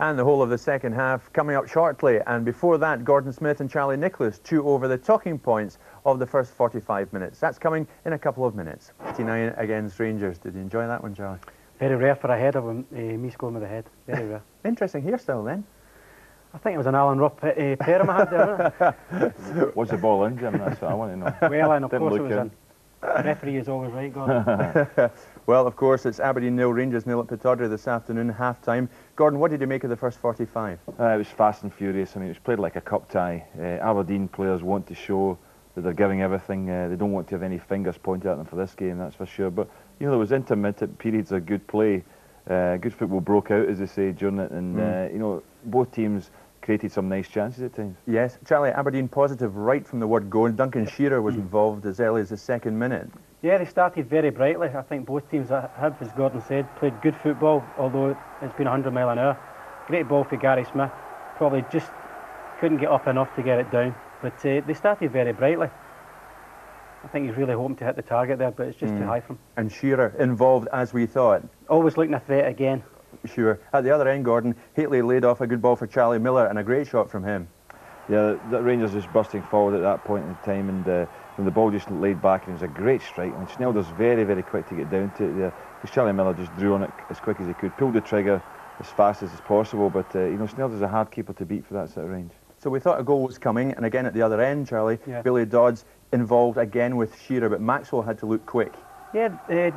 And the whole of the second half coming up shortly. And before that, Gordon Smith and Charlie Nicholas chew over the talking points of the first 45 minutes. That's coming in a couple of minutes. 89 against Rangers. Did you enjoy that one, Charlie? Very rare for a header when me scoring with the head. Very rare. Interesting hairstyle then. I think it was an Alan Rupp perm I had there, wasn't it? Was the ball in, Jim? That's what I want to know. Well, and of course it was in. The referee is always right, Gordon. Well, of course, it's Aberdeen 0, Rangers 0 at Pittodrie this afternoon, half-time. Gordon, what did you make of the first 45? It was fast and furious. I mean, it was played like a cup tie. Aberdeen players want to show that they're giving everything. They don't want to have any fingers pointed at them for this game, that's for sure. But, you know, there was intermittent periods of good play. Good football broke out, as they say, during it. And, you know, both teams created some nice chances at times. Yes. Charlie, Aberdeen positive right from the word go. And Duncan Shearer was involved as early as the second minute. Yeah, they started very brightly. I think both teams have, as Gordon said, played good football, although it's been 100 mile an hour. Great ball for Gary Smith. Probably just couldn't get up enough to get it down. But they started very brightly. I think he's really hoping to hit the target there, but it's just too high for him. And Shearer involved as we thought. Always looking a threat again. Sure. At the other end, Gordon, Heatley laid off a good ball for Charlie Miller and a great shot from him. Yeah, the Rangers just bursting forward at that point in time, and when the ball just laid back, and it was a great strike. And Snelder's very, very quick to get down to it there, because Charlie Miller just drew on it as quick as he could, pulled the trigger as fast as possible. But you know, Snelder's a hard keeper to beat for that sort of range. So we thought a goal was coming, and again at the other end, Charlie, yeah. Billy Dodds involved again with Shearer, but Maxwell had to look quick. Yeah,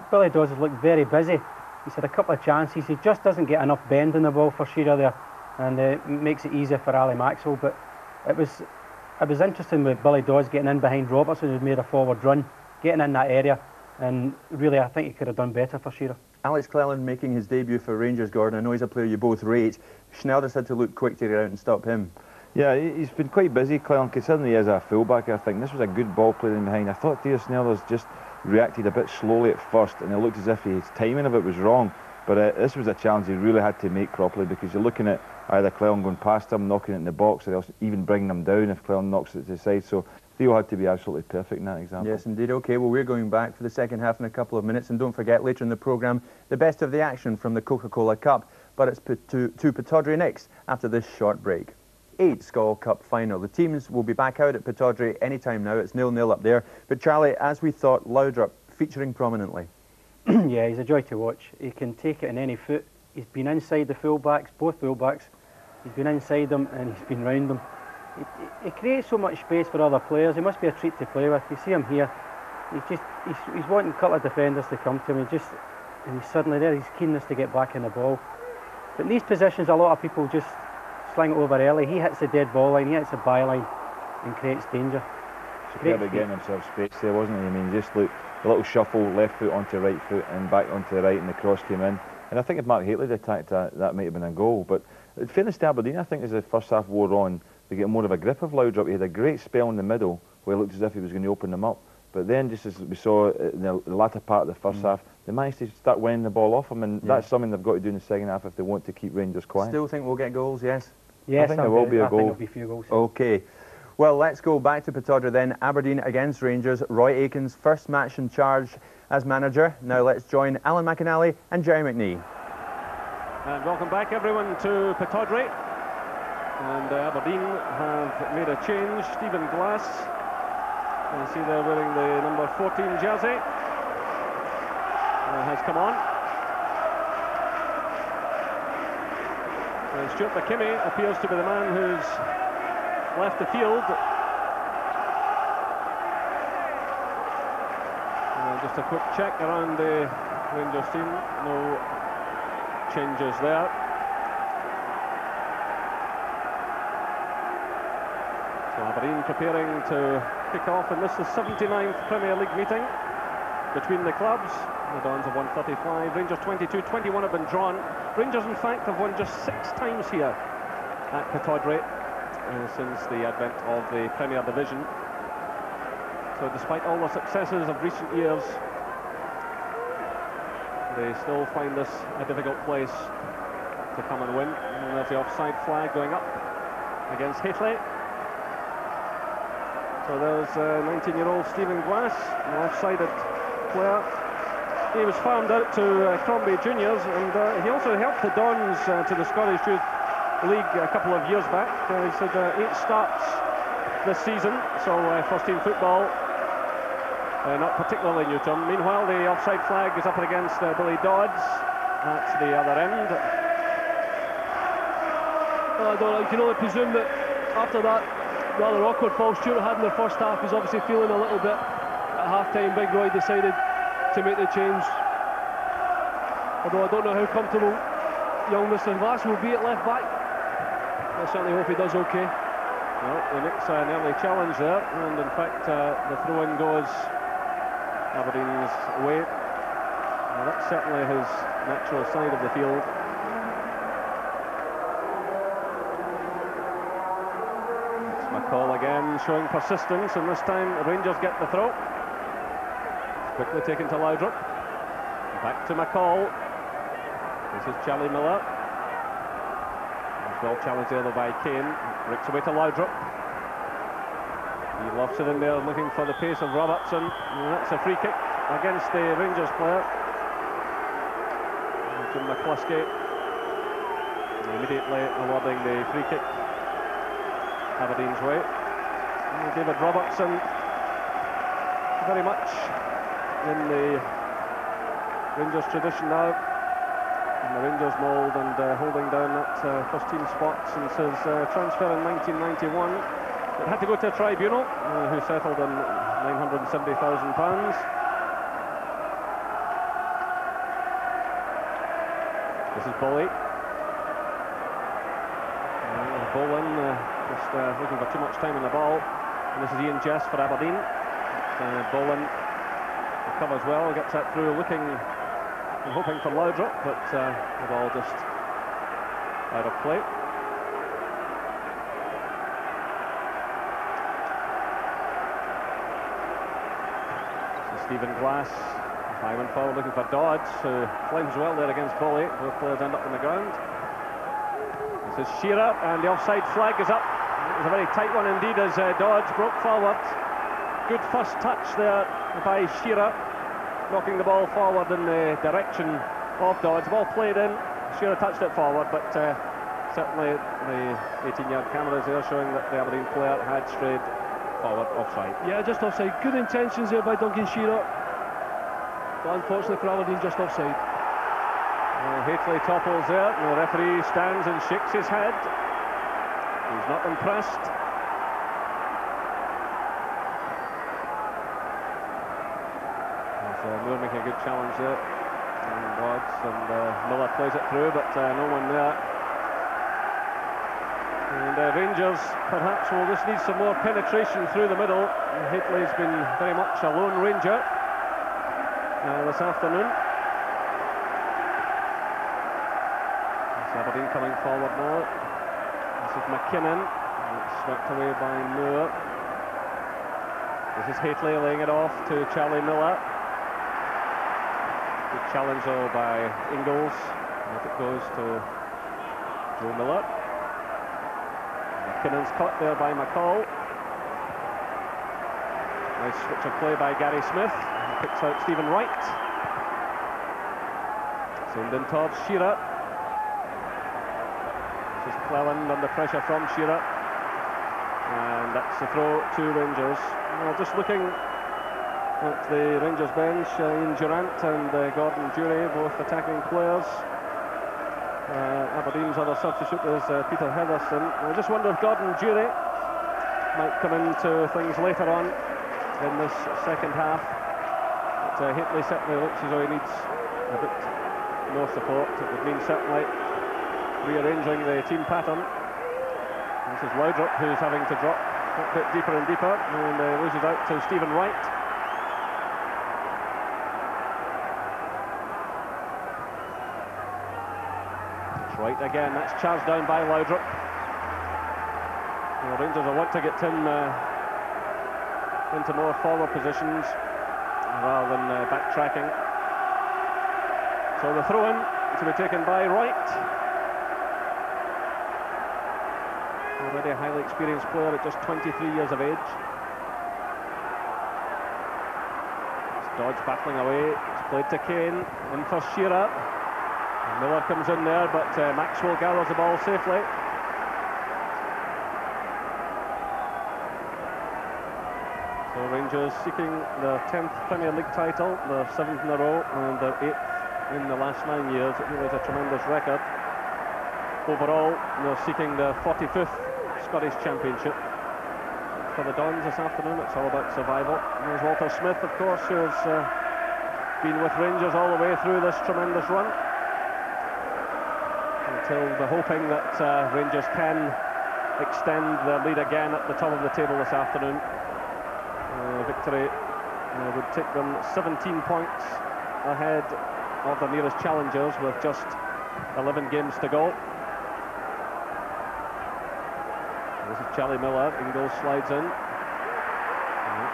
Billy Dodds has looked very busy. He's had a couple of chances. He just doesn't get enough bend in the ball for Shearer there, and it makes it easier for Ali Maxwell. But it was interesting with Billy Dodds getting in behind Robertson, who'd made a forward run, getting in that area, and really I think he could have done better for Shearer. Alex Cleland making his debut for Rangers, Gordon. I know he's a player you both rate. Schneider's had to look quick to get out and stop him. Yeah, he's been quite busy, Cleland, considering he is a fullback. I think this was a good ball played in behind. I thought Theo Snelder's just reacted a bit slowly at first, and it looked as if his timing of it was wrong. But this was a challenge he really had to make properly, because you're looking at either Cleland going past him, knocking it in the box, or else even bringing him down if Cleland knocks it to the side. So Theo had to be absolutely perfect in that example. Yes, indeed. OK, well, we're going back for the second half in a couple of minutes. And don't forget, later in the programme, the best of the action from the Coca-Cola Cup. But it's to Pittodrie next after this short break. 8 Skol Cup final. The teams will be back out at Pittodrie any time now. It's 0-0 up there. But Charlie, as we thought, Laudrup featuring prominently. Yeah, he's a joy to watch. He can take it in any foot. He's been inside the fullbacks, both fullbacks. He's been inside them and he's been round them. He creates so much space for other players. He must be a treat to play with. You see him here. He's wanting a couple of defenders to come to him. And he's suddenly there. His keenness to get back in the ball. But in these positions, a lot of people just sling it over early. He hits the dead ball line. He hits the byline and creates danger. Superb at getting himself space there, wasn't he? I mean, just look, a little shuffle, left foot onto right foot and back onto the right, and the cross came in. And I think if Mark Heatley had attacked that, that might have been a goal. But In fairness to Aberdeen, I think as the first half wore on, they get more of a grip of Laudrup. He had a great spell in the middle where it looked as if he was going to open them up. But then, just as we saw in the latter part of the first half, they managed to start winning the ball off him, and that's something they've got to do in the second half if they want to keep Rangers quiet. Still think we'll get goals, yes? Yes, I think there will be a goal. I think there'll be a few goals. OK. Well, let's go back to Pittodrie then. Aberdeen against Rangers. Roy Aitken's first match in charge as manager. Now let's join Alan McInally and Jerry McNee. And welcome back, everyone, to Pittodrie. And Aberdeen have made a change. Stephen Glass, you see they're wearing the number 14 jersey, has come on. And Stuart McKimmie appears to be the man who's left the field. Just a quick check around the Rangers team. No changes there. So Aberdeen preparing to kick off, and this is the 79th Premier League meeting between the clubs. The Dons have won 35, Rangers 22, 21 have been drawn. Rangers, in fact, have won just 6 times here at Pittodrie since the advent of the Premier Division. So despite all the successes of recent years, they still find this a difficult place to come and win. And there's the offside flag going up against Hitley. So there's 19-year-old Stephen Glass, an offsided player. He was farmed out to Crombie Juniors, and he also helped the Dons to the Scottish Youth League a couple of years back. He's had 8 starts this season, so first-team football not particularly new to him. Meanwhile, the offside flag is up against Billy Dodds at the other end. Well, I can only presume that after that rather awkward fall Stuart had in the first half, he's obviously feeling a little bit at half-time. Big Roy decided to make the change. Although I don't know how comfortable young Mr. Glass will be at left back. I certainly hope he does okay. Well, he makes an early challenge there, and in fact the throw-in goes Aberdeen's way. Well, that's certainly his natural side of the field. It's McCall again showing persistence, and this time Rangers get the throw. It's quickly taken to Laudrup. Back to McCall. This is Charlie Miller. Well challenged there though by Kane. Breaks away to Laudrup. He lofts it in there looking for the pace of Robertson. And that's a free kick against the Rangers player. Jim McCluskey immediately awarding the free kick Aberdeen's way. And David Robertson very much in the Rangers tradition now, in the Rangers mould, and holding down that first team spot since his transfer in 1991. It had to go to a tribunal who settled on £970,000. This is Bully. Boland just looking for too much time on the ball. And this is Ian Jess for Aberdeen. Boland recovers well, gets that through looking and hoping for Laudrup, but the ball just out of play. Stephen Glass, 5 and forward looking for Dodds, who climbs well there against Bully. Both players end up on the ground. This is Shearer, and the offside flag is up. It was a very tight one indeed as Dodds broke forward. Good first touch there by Shearer, knocking the ball forward in the direction of Dodds. Ball played in, Shearer touched it forward, but certainly the 18-yard cameras there showing that the Aberdeen player had strayed forward offside. Yeah, just offside. Good intentions there by Duncan Shearer, but unfortunately for Aberdeen, just offside. Hateley topples there, and the referee stands and shakes his head. He's not impressed. Moore making a good challenge there, and Dodds, and Miller plays it through, but no one there. And Rangers perhaps will just need some more penetration through the middle. Hateley's been very much a lone ranger this afternoon. Aberdeen coming forward now. This is McKinnon. It's swept away by Moore. This is Haitley laying it off to Charlie Miller. Good challenge though by Ingalls. And it goes to Joe Miller. McKinnon's caught there by McCall. Nice switch of play by Gary Smith. He picks out Stephen Wright. Send in towards Shearer. This is Cleland under pressure from Shearer. And that's the throw to Rangers. Well, just looking at the Rangers bench, Ian Durant and Gordon Durie, both attacking players. Aberdeen's other substitute is Peter Heatherstone. I just wonder if Gordon Durie might come into things later on in this second half. But Haitley certainly looks as though he needs a bit more support. It would mean certainly rearranging the team pattern. This is Laudrup who's having to drop a bit deeper and deeper, and loses out to Stephen Wright. It's Wright again, that's charged down by Laudrup. The Rangers will want to get him into more forward positions rather than backtracking. So the throw-in to be taken by Wright. Already a highly experienced player at just 23 years of age. It's Dodge battling away. It's played to Kane. In for Shearer. And Miller comes in there, but Maxwell gathers the ball safely. So Rangers seeking their 10th Premier League title, their 7th in a row, and their 8th in the last 9 years. It really is a tremendous record. Overall, they're seeking their 45th Scottish Championship. For the Dons this afternoon, it's all about survival. And there's Walter Smith, of course, who has been with Rangers all the way through this tremendous run. Until we're hoping that Rangers can extend their lead again at the top of the table this afternoon. Victory would take them 17 points ahead of the nearest challengers with just 11 games to go. This is Charlie Miller. Ingalls slides in.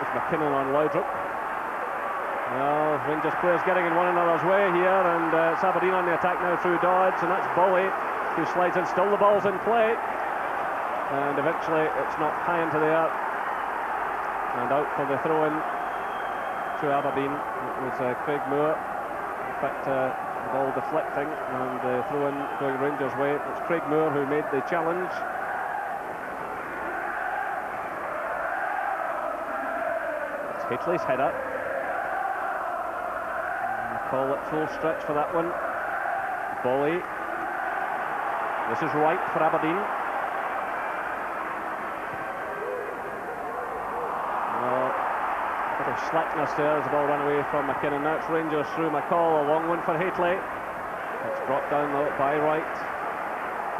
It's McKinnon on Laudrup. Well, Rangers players getting in one another's way here, and it's Aberdeen on the attack now through Dodds, and that's Bolly who slides in. Still the ball's in play, and eventually it's knocked high into the air and out for the throw-in to Aberdeen. It was Craig Moore. In fact, the ball deflecting and the throw-in going Rangers' way. It's Craig Moore who made the challenge. Haitley's header. Call it full stretch for that one. Bolly. This is Wright for Aberdeen. A bit of slackness there as the ball ran away from McKinnon. Now it's Rangers through McCall. A long one for Haitley. It's brought down by Wright.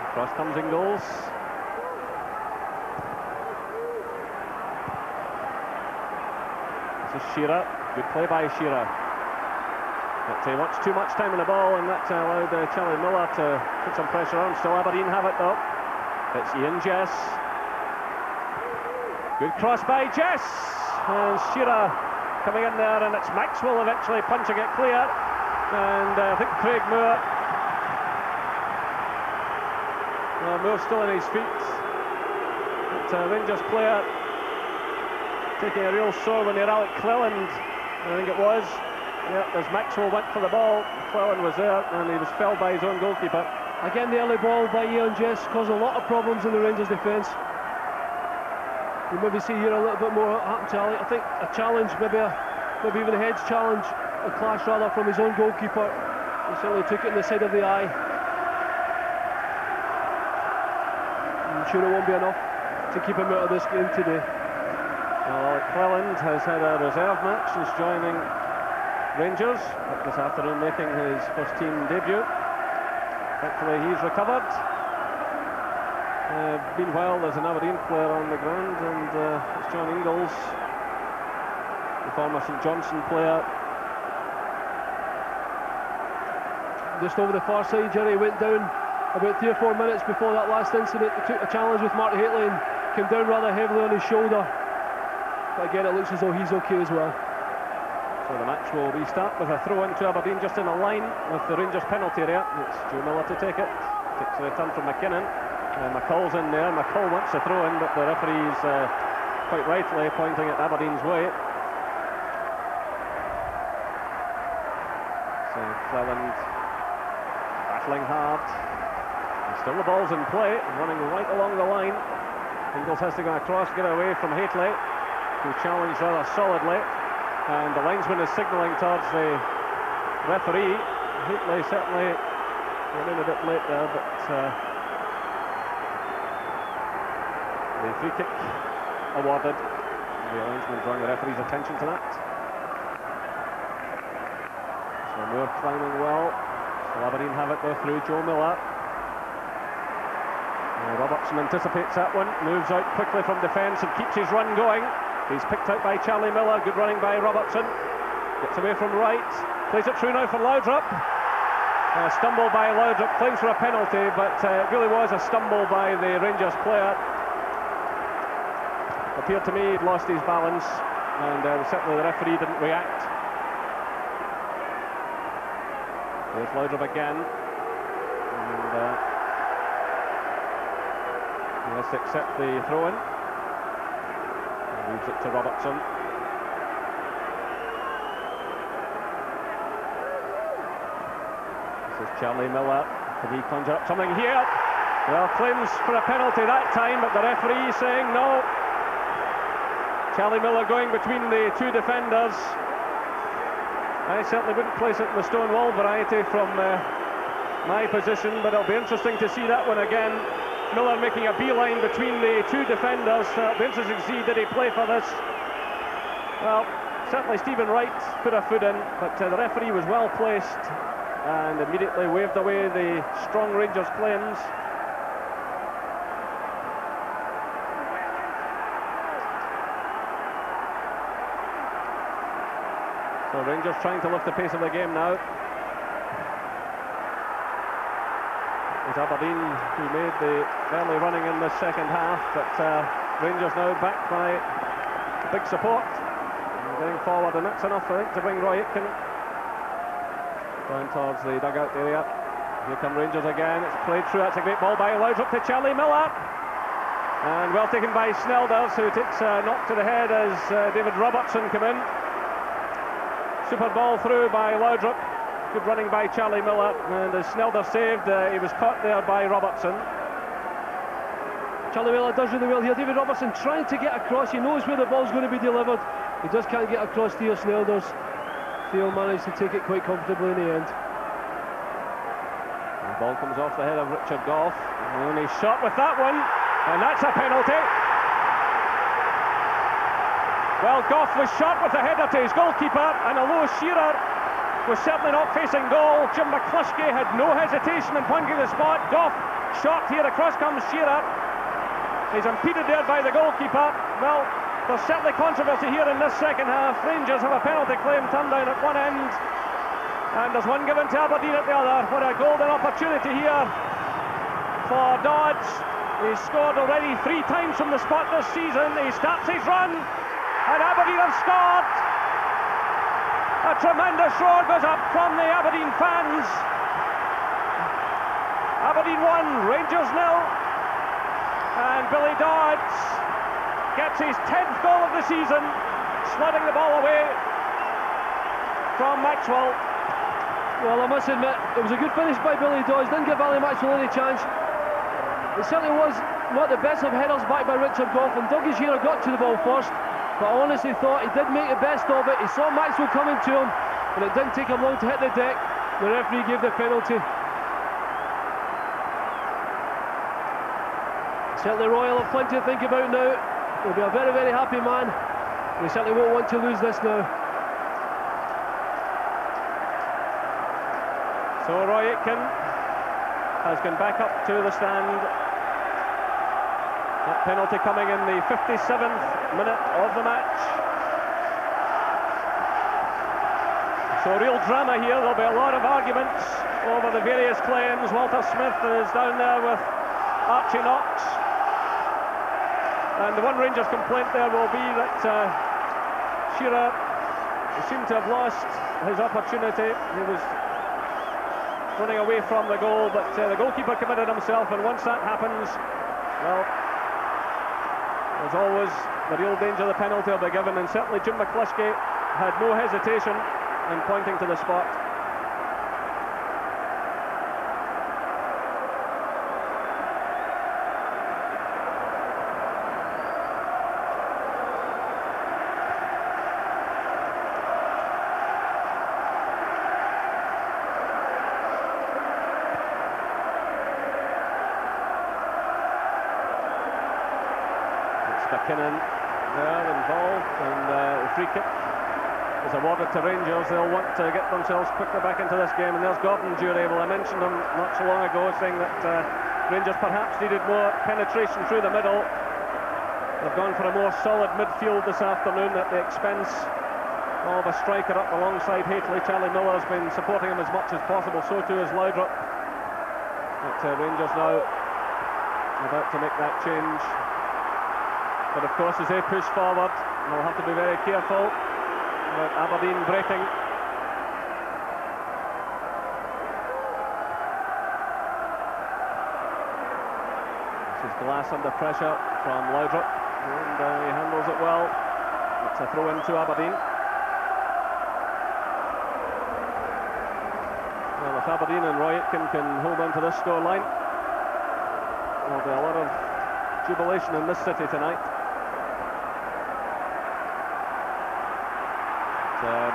Across comes Ingalls. Shearer, good play by Shearer. But he wants too much time on the ball, and that allowed Charlie Miller to put some pressure on. Still Aberdeen have it though. It's Ian Jess. Good cross by Jess. And Shearer coming in there, and it's Maxwell eventually punching it clear. And I think Craig Moore. Moore's still on his feet. But Rangers player taking a real sore when they rallied Cleland, I think it was. Yeah, as Maxwell went for the ball, Cleland was there and he was felled by his own goalkeeper. Again, the early ball by Ian Jess caused a lot of problems in the Rangers defence. You maybe see here a little bit more happen to Ali. I think a challenge, maybe even a heads challenge, a clash rather, from his own goalkeeper. He certainly took it in the side of the eye. I'm sure it won't be enough to keep him out of this game today. Well, Cleland has had a reserve match since joining Rangers, but this afternoon making his first team debut. Thankfully he's recovered. Meanwhile, there's an Aberdeen player on the ground, and it's John Ingalls, the former St Johnstone player. Just over the far side, Jerry went down about 3 or 4 minutes before that last incident. He took a challenge with Mark Haitley and came down rather heavily on his shoulder. But again, it looks as though he's okay as well. So the match will restart with a throw into Aberdeen just in a line with the Rangers penalty area. It's Joe Miller to take it. Takes the return from McKinnon. McCall's in there. McCall wants to throw in, but the referee's quite rightly pointing at Aberdeen's way. So Cleland battling hard. And still the ball's in play, running right along the line. Ingles has to go across, get away from Haitley, who challenged rather solidly. And the linesman is signalling towards the referee. Haitley certainly went in a bit late there, but the free kick awarded. The linesman drawing the referee's attention to that. So Moore climbing well. So Aberdeen have it there through Joe Miller. Robertson anticipates that one, moves out quickly from defence and keeps his run going. He's picked out by Charlie Miller, good running by Robertson. Gets away from right, plays it through now for Laudrup. Stumble by Laudrup, claims for a penalty, but it really was a stumble by the Rangers player. Appeared to me he'd lost his balance, and certainly the referee didn't react. There's Laudrup again, and he has to accept the throw-in. Moves it to Robertson. This is Charlie Miller. Can he conjure up something here? Well, claims for a penalty that time, but the referee saying no. Charlie Miller going between the two defenders. I certainly wouldn't place it in the stone wall variety from my position, but it'll be interesting to see that one again. Miller making a beeline between the two defenders. It'll be interesting to see, did he play for this? Well, certainly Stephen Wright put a foot in, but the referee was well placed and immediately waved away the strong Rangers claims. So Rangers trying to lift the pace of the game now. It's Aberdeen who made the early running in the second half, but Rangers now backed by big support and going forward, and that's enough, I think, to bring Roy Aitken down towards the dugout area. Here come Rangers again. It's played through. That's a great ball by Laudrup to Charlie Miller, and well taken by Snelders, who takes a knock to the head as David Robertson come in. Super ball through by Laudrup. Good running by Charlie Miller, and as Snelder saved, he was caught there by Robertson. Charlie Miller does really well here. David Robertson trying to get across. He knows where the ball's going to be delivered. He just can't get across to your Snelders. Theo managed to take it quite comfortably in the end. The ball comes off the head of Richard Goff, and he's shot with that one, and that's a penalty. Well, Goff was shot with the header to his goalkeeper, and although Shearer was certainly not facing goal, Jim McCluskey had no hesitation in pointing the spot. Goff shot here, across comes Shearer. He's impeded there by the goalkeeper. Well, there's certainly controversy here in this second half. Rangers have a penalty claim turned down at one end, and there's one given to Aberdeen at the other. What a golden opportunity here for Dodds. He's scored already 3 times from the spot this season. He starts his run, and Aberdeen have scored. A tremendous roar goes up from the Aberdeen fans. Aberdeen 1, Rangers 0. And Billy Dodds gets his 10th goal of the season, slotting the ball away from Maxwell. Well, I must admit, it was a good finish by Billy Dodds. Didn't give Ali Maxwell any chance. It certainly was not the best of headers back by Richard Goff, and Dougie Shearer got to the ball first. But I honestly thought he did make the best of it. He saw Maxwell coming to him, and it didn't take him long to hit the deck. The referee gave the penalty. Certainly Roy will have plenty to think about now. He'll be a very, very happy man. He certainly won't want to lose this now. So Roy Aitken has gone back up to the stand. That penalty coming in the 57th minute of the match. So real drama here. There'll be a lot of arguments over the various claims. Walter Smith is down there with Archie Knox. And the one Rangers complaint there will be that Shearer seemed to have lost his opportunity. He was running away from the goal, but the goalkeeper committed himself, and once that happens, well, there's always the real danger the penalty will be given, and certainly Jim McCluskey had no hesitation in pointing to the spot. McKinnon there involved, and the free kick is awarded to Rangers. They'll want to get themselves quickly back into this game, and there's Gordon Durie. Well, I mentioned him not so long ago, saying that Rangers perhaps needed more penetration through the middle. They've gone for a more solid midfield this afternoon at the expense of a striker up alongside Hateley. Charlie Miller's been supporting him as much as possible, so too is Laudrup. But Rangers now about to make that change. But of course, as they push forward, they'll have to be very careful about Aberdeen breaking. This is Glass under pressure from Laudrup, and he handles it well. It's a throw in to Aberdeen. Well, if Aberdeen and Roy Aitken can hold on to this scoreline, there'll be a lot of jubilation in this city tonight.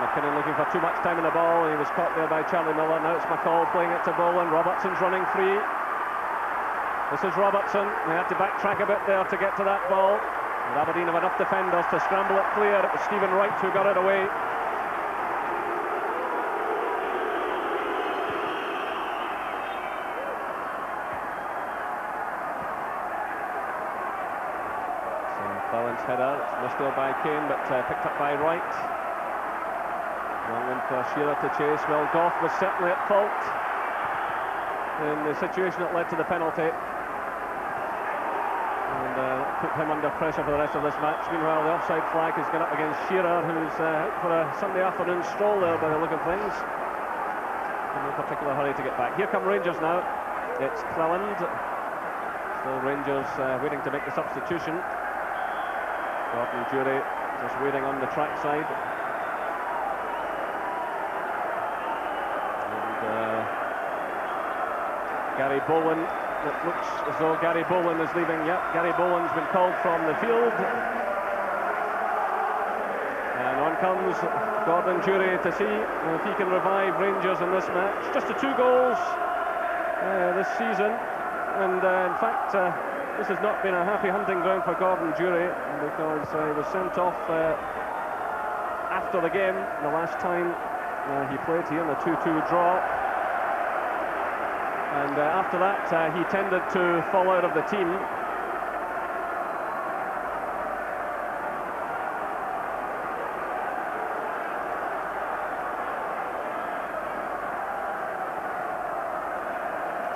McKinnon looking for too much time in the ball. He was caught there by Charlie Miller. Now it's McCall playing it to Boland. Robertson's running free. This is Robertson. They had to backtrack a bit there to get to that ball. And Aberdeen have enough defenders to scramble it clear. It was Stephen Wright who got it away. So Bowen's header. It's missed there by Kane, but picked up by Wright. Long one for Shearer to chase. Well, Goff was certainly at fault in the situation that led to the penalty, and put him under pressure for the rest of this match. Meanwhile, the offside flag has gone up against Shearer, who's out for a Sunday afternoon stroll there by the look of things. In no particular hurry to get back. Here come Rangers now. It's Cleland. Still Rangers waiting to make the substitution. Gordon Durie just waiting on the track side. Gary Bowen, it looks as though Gary Bowen is leaving. Yep, Gary Bowen's been called from the field. And on comes Gordon Durie to see if he can revive Rangers in this match. Just the 2 goals this season. And in fact, this has not been a happy hunting ground for Gordon Durie, because he was sent off after the game the last time he played here in the 2-2 draw. And after that, he tended to fall out of the team.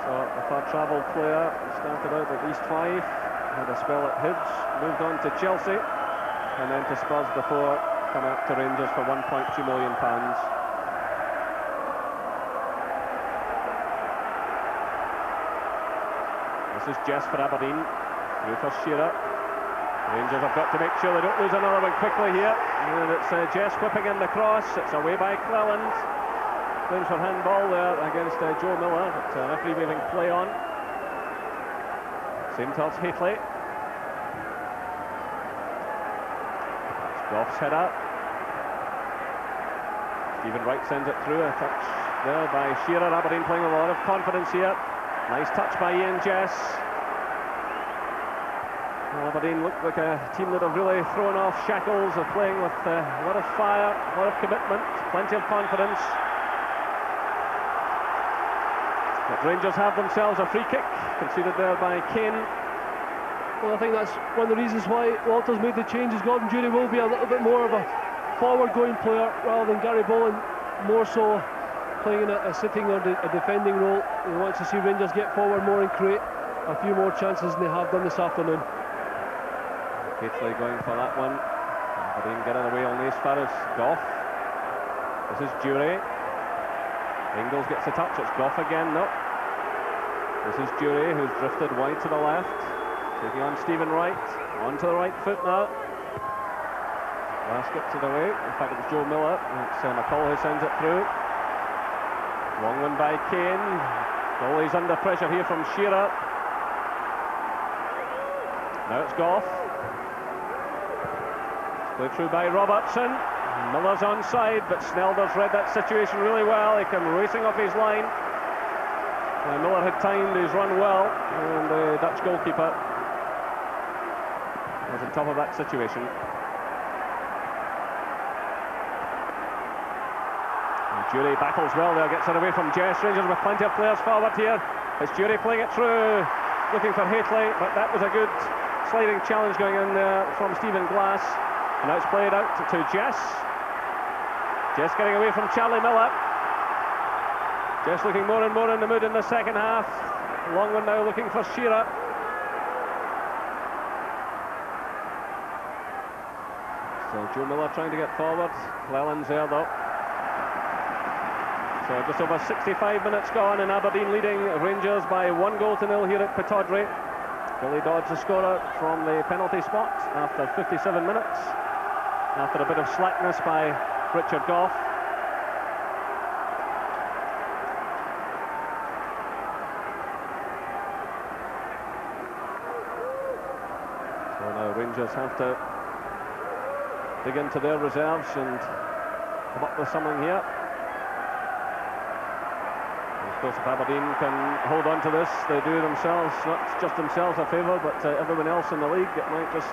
So a far-travelled player, started out at East Fife, had a spell at Hibs, moved on to Chelsea, and then to Spurs before coming up to Rangers for £1.2 million. This is Jess for Aberdeen, through for Shearer. Rangers have got to make sure they don't lose another one quickly here. And it's Jess whipping in the cross. It's away by Cleland. Going for handball there against Joe Miller, but referee waving play on. Same towards Hateley. It's Goff's header. Stephen Wright sends it through. A touch there by Shearer. Aberdeen playing with a lot of confidence here. Nice touch by Ian Jess. Well, Aberdeen look like a team that have really thrown off shackles, of playing with a lot of fire, a lot of commitment, plenty of confidence. But Rangers have themselves a free kick, conceded there by Kane. Well, I think that's one of the reasons why Walter's made the changes. Gordon Durie will be a little bit more of a forward-going player, rather than Gary Bowen more so playing in a sitting or a defending role. He wants to see Rangers get forward more and create a few more chances than they have done this afternoon. Gately going for that one. Aberdeen getting away only as far as Goff. This is Dury. Ingles gets the touch. It's Goff again. No. This is Dury, who's drifted wide to the left, taking on Stephen Wright. Onto the right foot now. Last gets it away. In fact, it was Joe Miller. It's McCall who sends it through. Long one by Kane. Goalie's under pressure here from Shearer. Now it's Goff. Played through by Robertson. Miller's onside, but Snelders read that situation really well. He came racing off his line. Miller had timed his run well, and the Dutch goalkeeper was on top of that situation. Dury battles well there, gets it away from Jess. Rangers with plenty of players forward here. It's Dury playing it through, looking for Hateley, but that was a good sliding challenge going in there from Stephen Glass. And now it's played out to Jess. Jess getting away from Charlie Miller. Jess looking more and more in the mood in the second half. Long one now looking for Shearer. So Joe Miller trying to get forward. Cleland's there though. So just over 65 minutes gone, and Aberdeen leading Rangers by 1-0 here at Pittodrie. Billy Dodds the scorer from the penalty spot after 57 minutes, after a bit of slackness by Richard Goff. So now Rangers have to dig into their reserves and come up with something here. Of course, if Aberdeen can hold on to this, they do themselves, not just themselves a favour, but everyone else in the league. It might just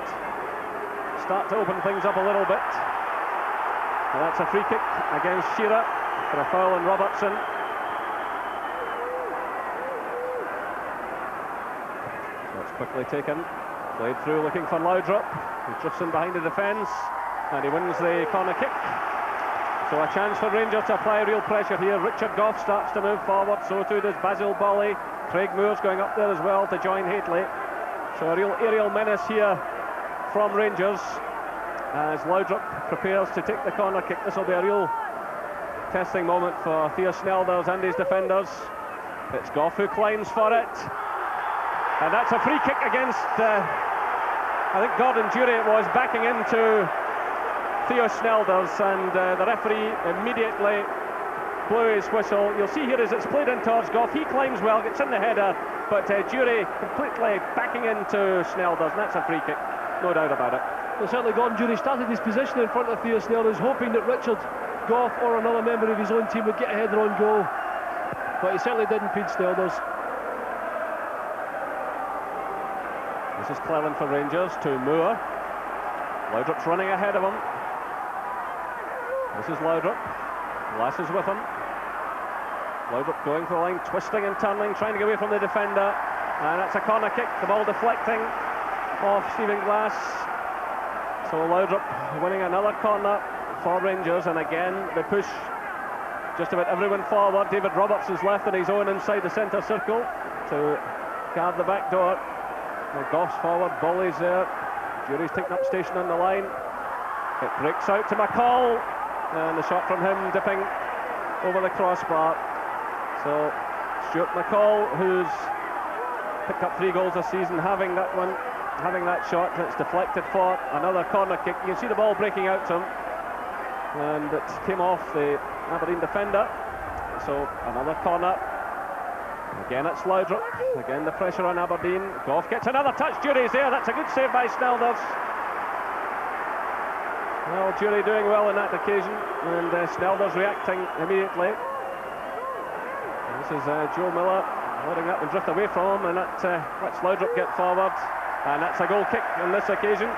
start to open things up a little bit. And that's a free kick against Shearer for a foul on Robertson. So it's quickly taken, played through looking for Laudrup, who drifts in behind the defence, and he wins the corner kick. So a chance for Rangers to apply real pressure here. Richard Goff starts to move forward, so too does Basil Bolly. Craig Moore's going up there as well to join Hateley. So a real aerial menace here from Rangers as Laudrup prepares to take the corner kick. This will be a real testing moment for Theo Snelders and his defenders. It's Goff who climbs for it. And that's a free kick against, I think Gordon Dury it was, backing into Theo Snelders, and the referee immediately blew his whistle. You'll see here as it's played in towards Goff, he climbs well, gets in the header, but Dury completely backing into Snelders, and that's a free kick, no doubt about it. Well, certainly Gordon Dury started his position in front of Theo Snelders, hoping that Richard Goff or another member of his own team would get a header on goal, but he certainly didn't feed Snelders. This is Cleland for Rangers to Moore. Laudrup's running ahead of him. This is Laudrup. Glass is with him. Laudrup going for the line, twisting and turning, trying to get away from the defender. And that's a corner kick, the ball deflecting off Stephen Glass. So Laudrup winning another corner for Rangers, and again they push just about everyone forward. David Robertson's left on his own inside the centre circle to guard the back door. Well, Goff's forward, Bolly's there. Dury's taking up station on the line. It breaks out to McCall, and the shot from him dipping over the crossbar. So Stuart McCall, who's picked up 3 goals this season, having that one, having that shot, it's deflected for another corner kick. You can see the ball breaking out to him, and it came off the Aberdeen defender. So another corner. Again it's Laudrup, again the pressure on Aberdeen. Goff gets another touch, Dury's there, that's a good save by Snelders. Well, Dury doing well on that occasion, and Snelders reacting immediately. And this is Joe Miller letting that one drift away from him, and that lets Laudrup get forward, and that's a goal kick on this occasion.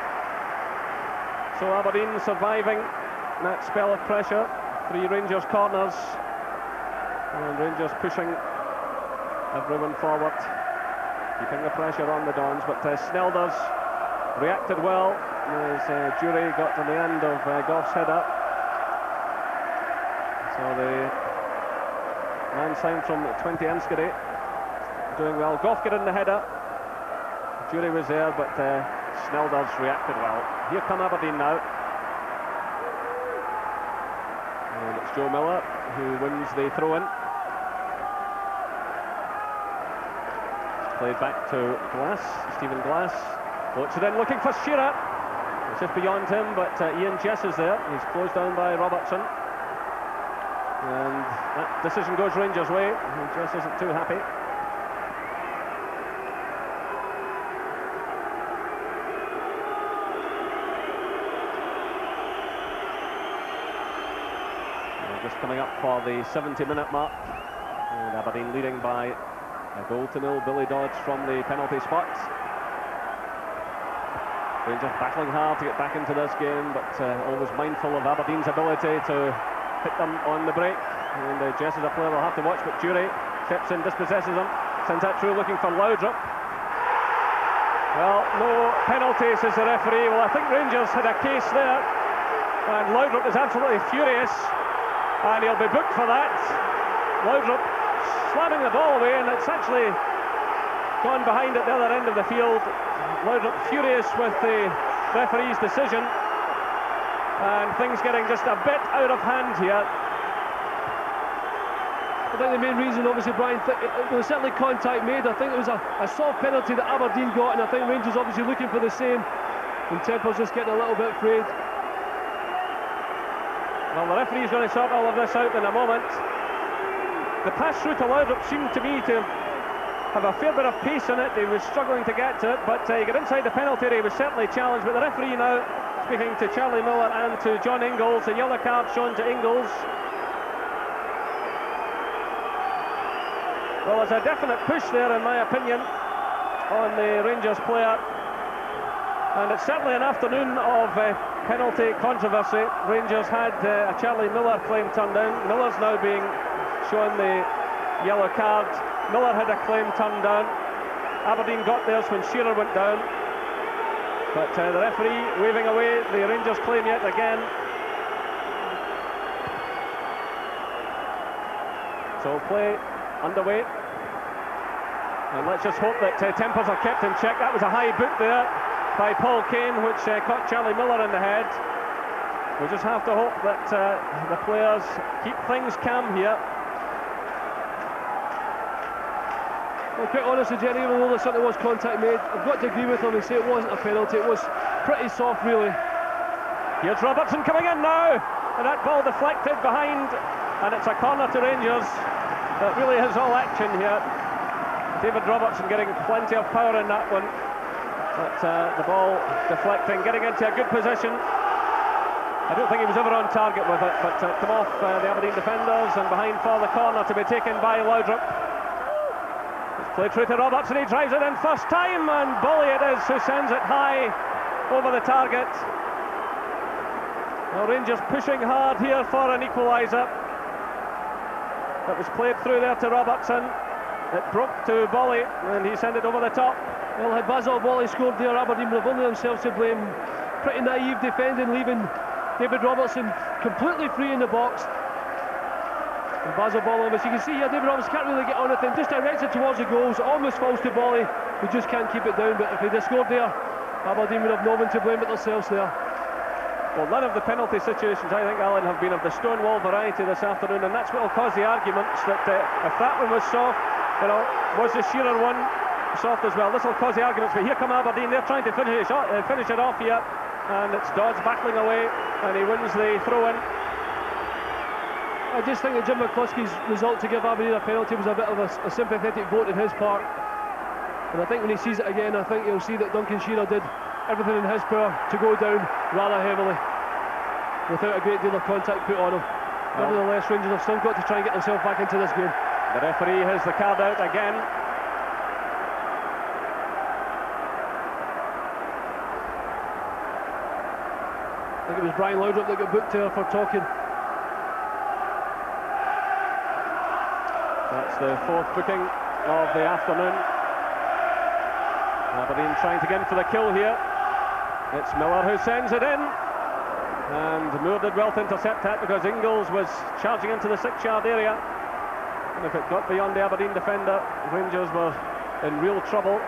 So Aberdeen surviving that spell of pressure, 3 Rangers corners, and Rangers pushing everyone forward, keeping the pressure on the Dons, but Snelders reacted well as Dury got to the end of Goff's header. So the signed from 20 Enschede. Doing well. Goff got in the header. Jury was there, but Snelders reacted well. Here come Aberdeen now. And it's Joe Miller who wins the throw-in. Played back to Glass, Stephen Glass. Floats it in, looking for Shearer. It's just beyond him, but Ian Jess is there. He's closed down by Robertson. And that decision goes Rangers' way. Jess isn't too happy. Just coming up for the 70-minute mark, and Aberdeen leading by a goal to nil. Billy Dodds from the penalty spot. Rangers battling hard to get back into this game, but always mindful of Aberdeen's ability to hit them on the break. And Jess is a player we'll have to watch, but Jury steps in, dispossesses him, sends that through looking for Laudrup. Well, no penalty, says the referee. Well, I think Rangers had a case there, and Laudrup is absolutely furious. And he'll be booked for that. Laudrup slamming the ball away, and it's actually gone behind at the other end of the field. Laudrup furious with the referee's decision, and things getting just a bit out of hand here. I think the main reason, obviously, Brian, there was certainly contact made. I think it was a soft penalty that Aberdeen got, and I think Rangers obviously looking for the same, and Temple's just getting a little bit frayed. Well, the referee's going to sort all of this out in a moment. The pass through to Laudrup seemed to me to have a fair bit of pace in it. He was struggling to get to it, but he got inside the penalty area. He was certainly challenged, but the referee now speaking to Charlie Miller and to John Ingalls. A yellow card shown to Ingalls. Well, there's a definite push there, in my opinion, on the Rangers player. And it's certainly an afternoon of penalty controversy. Rangers had a Charlie Miller claim turned down. Miller's now being shown the yellow card. Miller had a claim turned down. Aberdeen got theirs when Shearer went down. But the referee waving away the Rangers claim yet again. So play underway. And let's just hope that tempers are kept in check. That was a high boot there by Paul Kane, which caught Charlie Miller in the head. We'll just have to hope that the players keep things calm here. Well, quite honestly, Jenny, even though there certainly was contact made, I've got to agree with them and say it wasn't a penalty. It was pretty soft, really. Here's Robertson coming in now, and that ball deflected behind, and it's a corner to Rangers. That really is all action here. David Robertson getting plenty of power in that one. But the ball deflecting, getting into a good position. I don't think he was ever on target with it, but come off the Aberdeen defenders and behind for the corner to be taken by Laudrup. It's played through to Robertson, he drives it in first time, and Bully it is who sends it high over the target. Well, Rangers pushing hard here for an equaliser. That was played through there to Robertson. It broke to Bully, and he sent it over the top. Well, had Basil Bully scored there, Aberdeen would have only themselves to blame. Pretty naive defending, leaving David Robertson completely free in the box. And Basil Bully, as you can see here, David Robertson can't really get on it, and just directs it towards the goals. It almost falls to Bully, who just can't keep it down. But if they'd have scored there, Aberdeen would have no one to blame but themselves there. Well, none of the penalty situations, I think, Alan, have been of the Stonewall variety this afternoon, and that's what will cause the arguments that if that one was soft, you know, was the Shearer one soft as well? This will cause the arguments, but here come Aberdeen. They're trying to finish it off here, and it's Dodds battling away, and he wins the throw-in. I just think that Jim McCluskey's result to give Aberdeen a penalty was a bit of a sympathetic vote on his part, and I think when he sees it again, I think he'll see that Duncan Shearer did everything in his power to go down rather heavily without a great deal of contact put on him. Nevertheless, Rangers have still got to try and get themselves back into this game. The referee has the card out again. I think it was Brian Laudrup that got booked there for talking. That's the fourth booking of the afternoon. Aberdeen trying to get in for the kill here. It's Miller who sends it in. And Moore did well to intercept that because Ingalls was charging into the 6-yard area. And if it got beyond the Aberdeen defender, Rangers were in real trouble.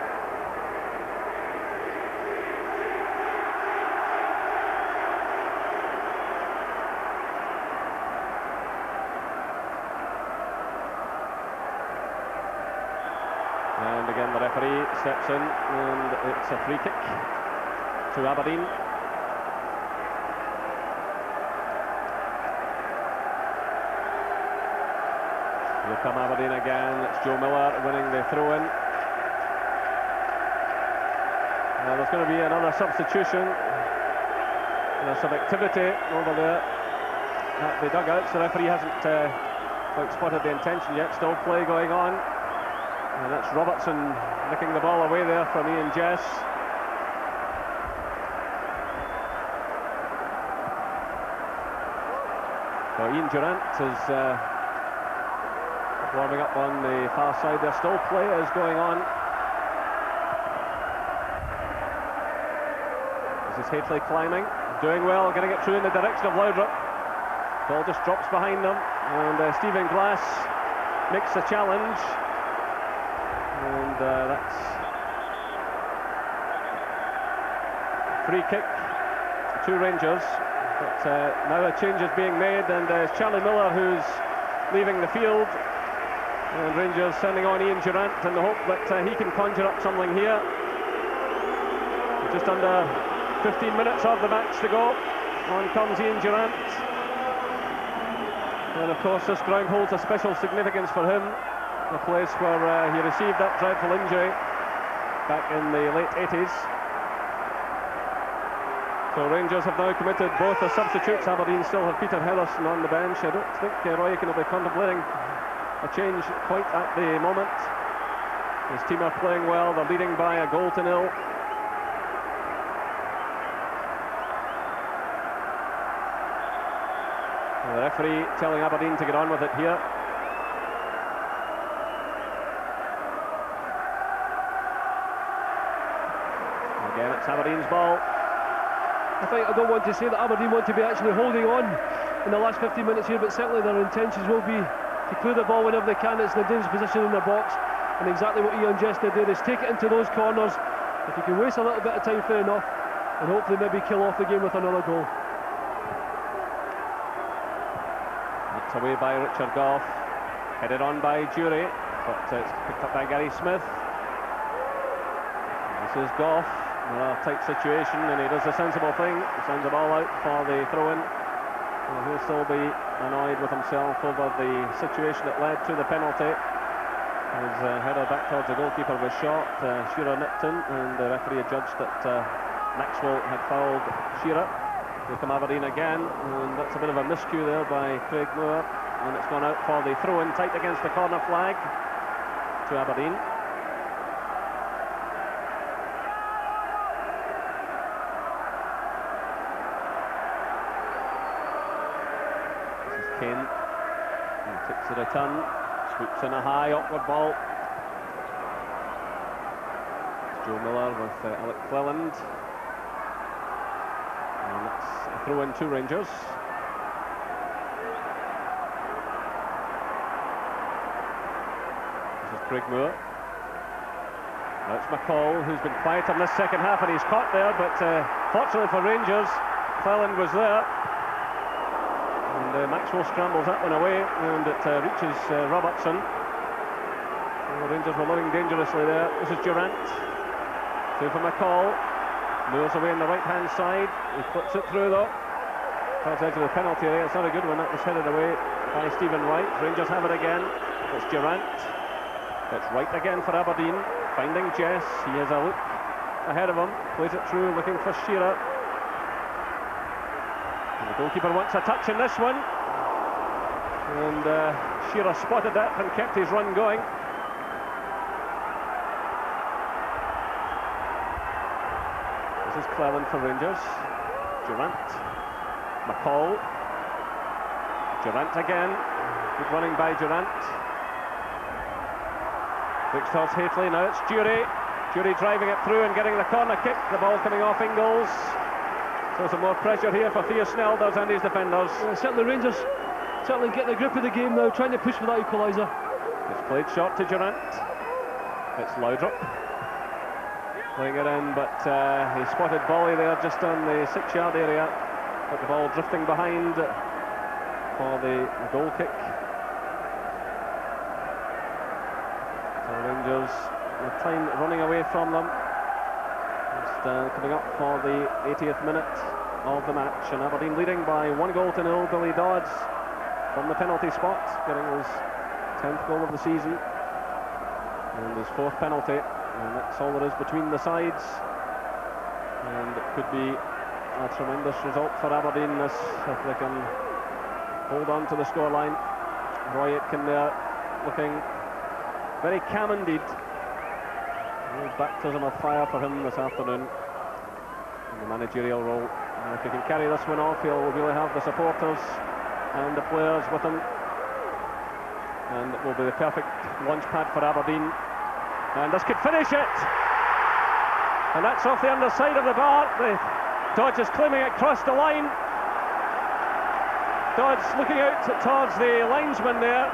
And again the referee steps in, and it's a free kick to Aberdeen. Here come Aberdeen again. It's Joe Miller winning the throw-in. There's going to be another substitution. There's some activity over there at the dugouts. The referee hasn't quite spotted the intention yet. Still play going on. And that's Robertson nicking the ball away there from Ian Jess. So Ian Durant is warming up on the far side. There still play is going on. This is Hateley climbing, doing well, getting it through in the direction of Laudrup. Ball just drops behind them, and Stephen Glass makes the challenge. And that's free kick to Rangers. But now a change is being made, and it's Charlie Miller who's leaving the field. And Rangers sending on Ian Durant in the hope that he can conjure up something here. Just under 15 minutes of the match to go. On comes Ian Durant. And of course this ground holds a special significance for him. The place where he received that dreadful injury back in the late 80s. So Rangers have now committed both the substitutes. Aberdeen still have Peter Henderson on the bench. I don't think Roy can be contemplating a change quite at the moment. His team are playing well. They're leading by 1-0. And the referee telling Aberdeen to get on with it here. Again, it's Aberdeen's ball. I don't want to say that Aberdeen want to be actually holding on in the last 15 minutes here, but certainly their intentions will be to clear the ball whenever they can. It's in a dangerous position in their box, and exactly what Ian Jess did there is take it into those corners. If you can waste a little bit of time, fair enough, and hopefully maybe kill off the game with another goal. It's away by Richard Gough, headed on by Jury, but it's picked up by Gary Smith. This is Gough. A tight situation, and he does a sensible thing. He sends the ball out for the throw-in. Well, he'll still be annoyed with himself over the situation that led to the penalty. His header back towards the goalkeeper was shot. Shearer nipped in, and the referee adjudged that Maxwell had fouled Shearer. Here come Aberdeen again, and that's a bit of a miscue there by Craig Moore, and it's gone out for the throw-in, tight against the corner flag to Aberdeen. Kane takes the return, swoops in a high, awkward ball. It's Joe Miller with Alec Cleland. And that's a throw in to Rangers. This is Craig Moore. Now it's McCall, who's been quiet in this second half, and he's caught there, but fortunately for Rangers, Cleland was there. And Maxwell scrambles that one away, and it reaches Robertson. The Rangers were looking dangerously there. This is Durant. Through for McCall. Moves away on the right-hand side. He flips it through, though. Towards the edge of the penalty area. It's not a good one. That was headed away by Stephen Wright. Rangers have it again. It's Durant. It's Wright again for Aberdeen. Finding Jess. He has a look ahead of him. Plays it through, looking for Shearer. The goalkeeper wants a touch in this one, and Shearer spotted that and kept his run going. This is Cleland for Rangers. Durant, McCall, Durant again. Good running by Durant. Breaks towards Hateley. Now it's Jury. Jury driving it through and getting the corner kick. The ball coming off Ingles. So some more pressure here for Theo Snelders and his defenders. Certainly Rangers certainly getting the grip of the game now, trying to push for that equaliser. It's played short to Durant. It's Laudrup playing it in, but he spotted Bolly there just on the 6-yard area. But the ball drifting behind for the goal kick. So Rangers, with time running away from them. Just coming up for the 80th minute of the match, and Aberdeen leading by 1-0. Billy Dodds from the penalty spot, getting his 10th goal of the season and his 4th penalty, and that's all there is between the sides, and it could be a tremendous result for Aberdeen this, if they can hold on to the scoreline. Roy Aitken there looking very calm indeed. A baptism of fire for him this afternoon in the managerial role, and if he can carry this one off, he'll really have the supporters and the players with him, and it will be the perfect launch pad for Aberdeen, and this could finish it, and that's off the underside of the bar. The Dodds is claiming it crossed the line. Dodds looking out towards the linesman there.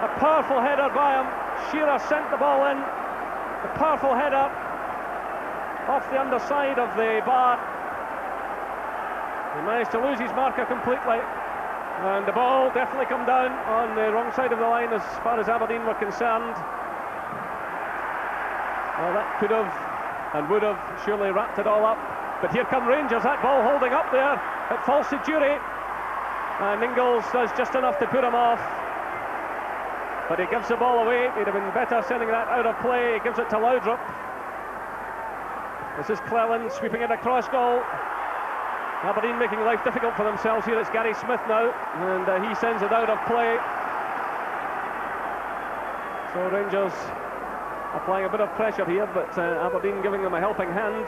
A powerful header by him. Shearer sent the ball in. A powerful header off the underside of the bar. He managed to lose his marker completely, and the ball definitely come down on the wrong side of the line as far as Aberdeen were concerned. Well, that could have and would have surely wrapped it all up. But here come Rangers, that ball holding up there. It falls to Jury, and Ingles does just enough to put him off. But he gives the ball away. He'd have been better sending that out of play. He gives it to Laudrup. This is Cleland sweeping it across goal. Aberdeen making life difficult for themselves here. It's Gary Smith now, and he sends it out of play. So Rangers applying a bit of pressure here, but Aberdeen giving them a helping hand.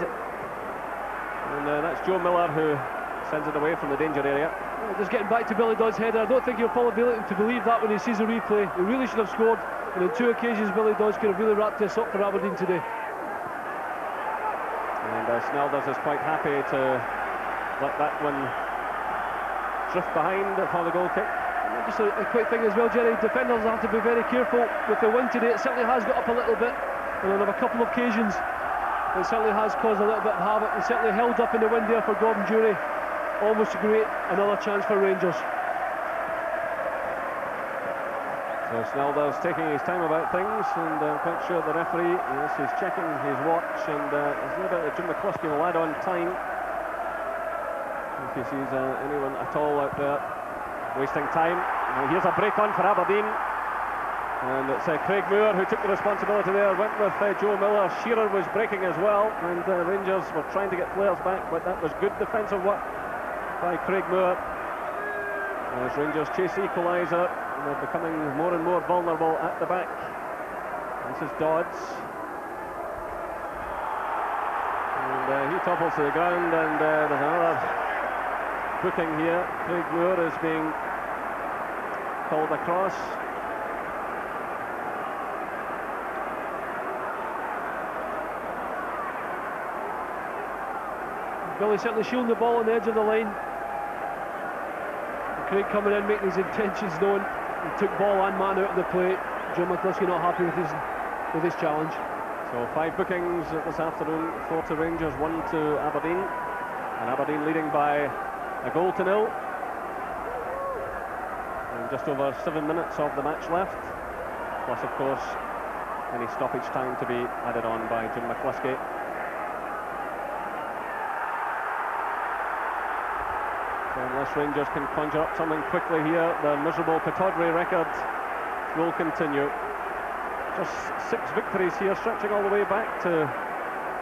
And that's Joe Miller who sends it away from the danger area. Just getting back to Billy Dodd's header, I don't think he'll probably be able to believe that when he sees the replay. He really should have scored, and on 2 occasions Billy Dodds could have really wrapped this up for Aberdeen today. And Snelders is quite happy to let that one drift behind for the goal kick. Just a quick thing as well, Jerry, defenders have to be very careful with the wind today. It certainly has got up a little bit, and on a couple of occasions it certainly has caused a little bit of havoc. It certainly held up in the wind there for Gordon Jury. Almost great, another chance for Rangers. So Snelders taking his time about things, and I'm quite sure the referee, yes, he's checking his watch, and there's no doubt that Jim McCluskey will add on time if he sees anyone at all out there wasting time. Now here's a break on for Aberdeen, and it's Craig Moore who took the responsibility there, went with Joe Miller. Shearer was breaking as well, and Rangers were trying to get players back, but that was good defensive work by Craig Moore. As Rangers chase equaliser, and they're becoming more and more vulnerable at the back. This is Dodds, and he topples to the ground, and there's another booking here. Craig Moore is being called across. Billy certainly shielding the ball on the edge of the line. Craig coming in, making his intentions known. He took ball and man out of the play. Joe McCluskey not happy with his challenge. So 5 bookings this afternoon, 4 to Rangers, 1 to Aberdeen, and Aberdeen leading by 1-0. And just over 7 minutes of the match left, plus of course any stoppage time to be added on by Jim McCluskey. So unless Rangers can conjure up something quickly here, the miserable Pittodrie record will continue. Just 6 victories here, stretching all the way back to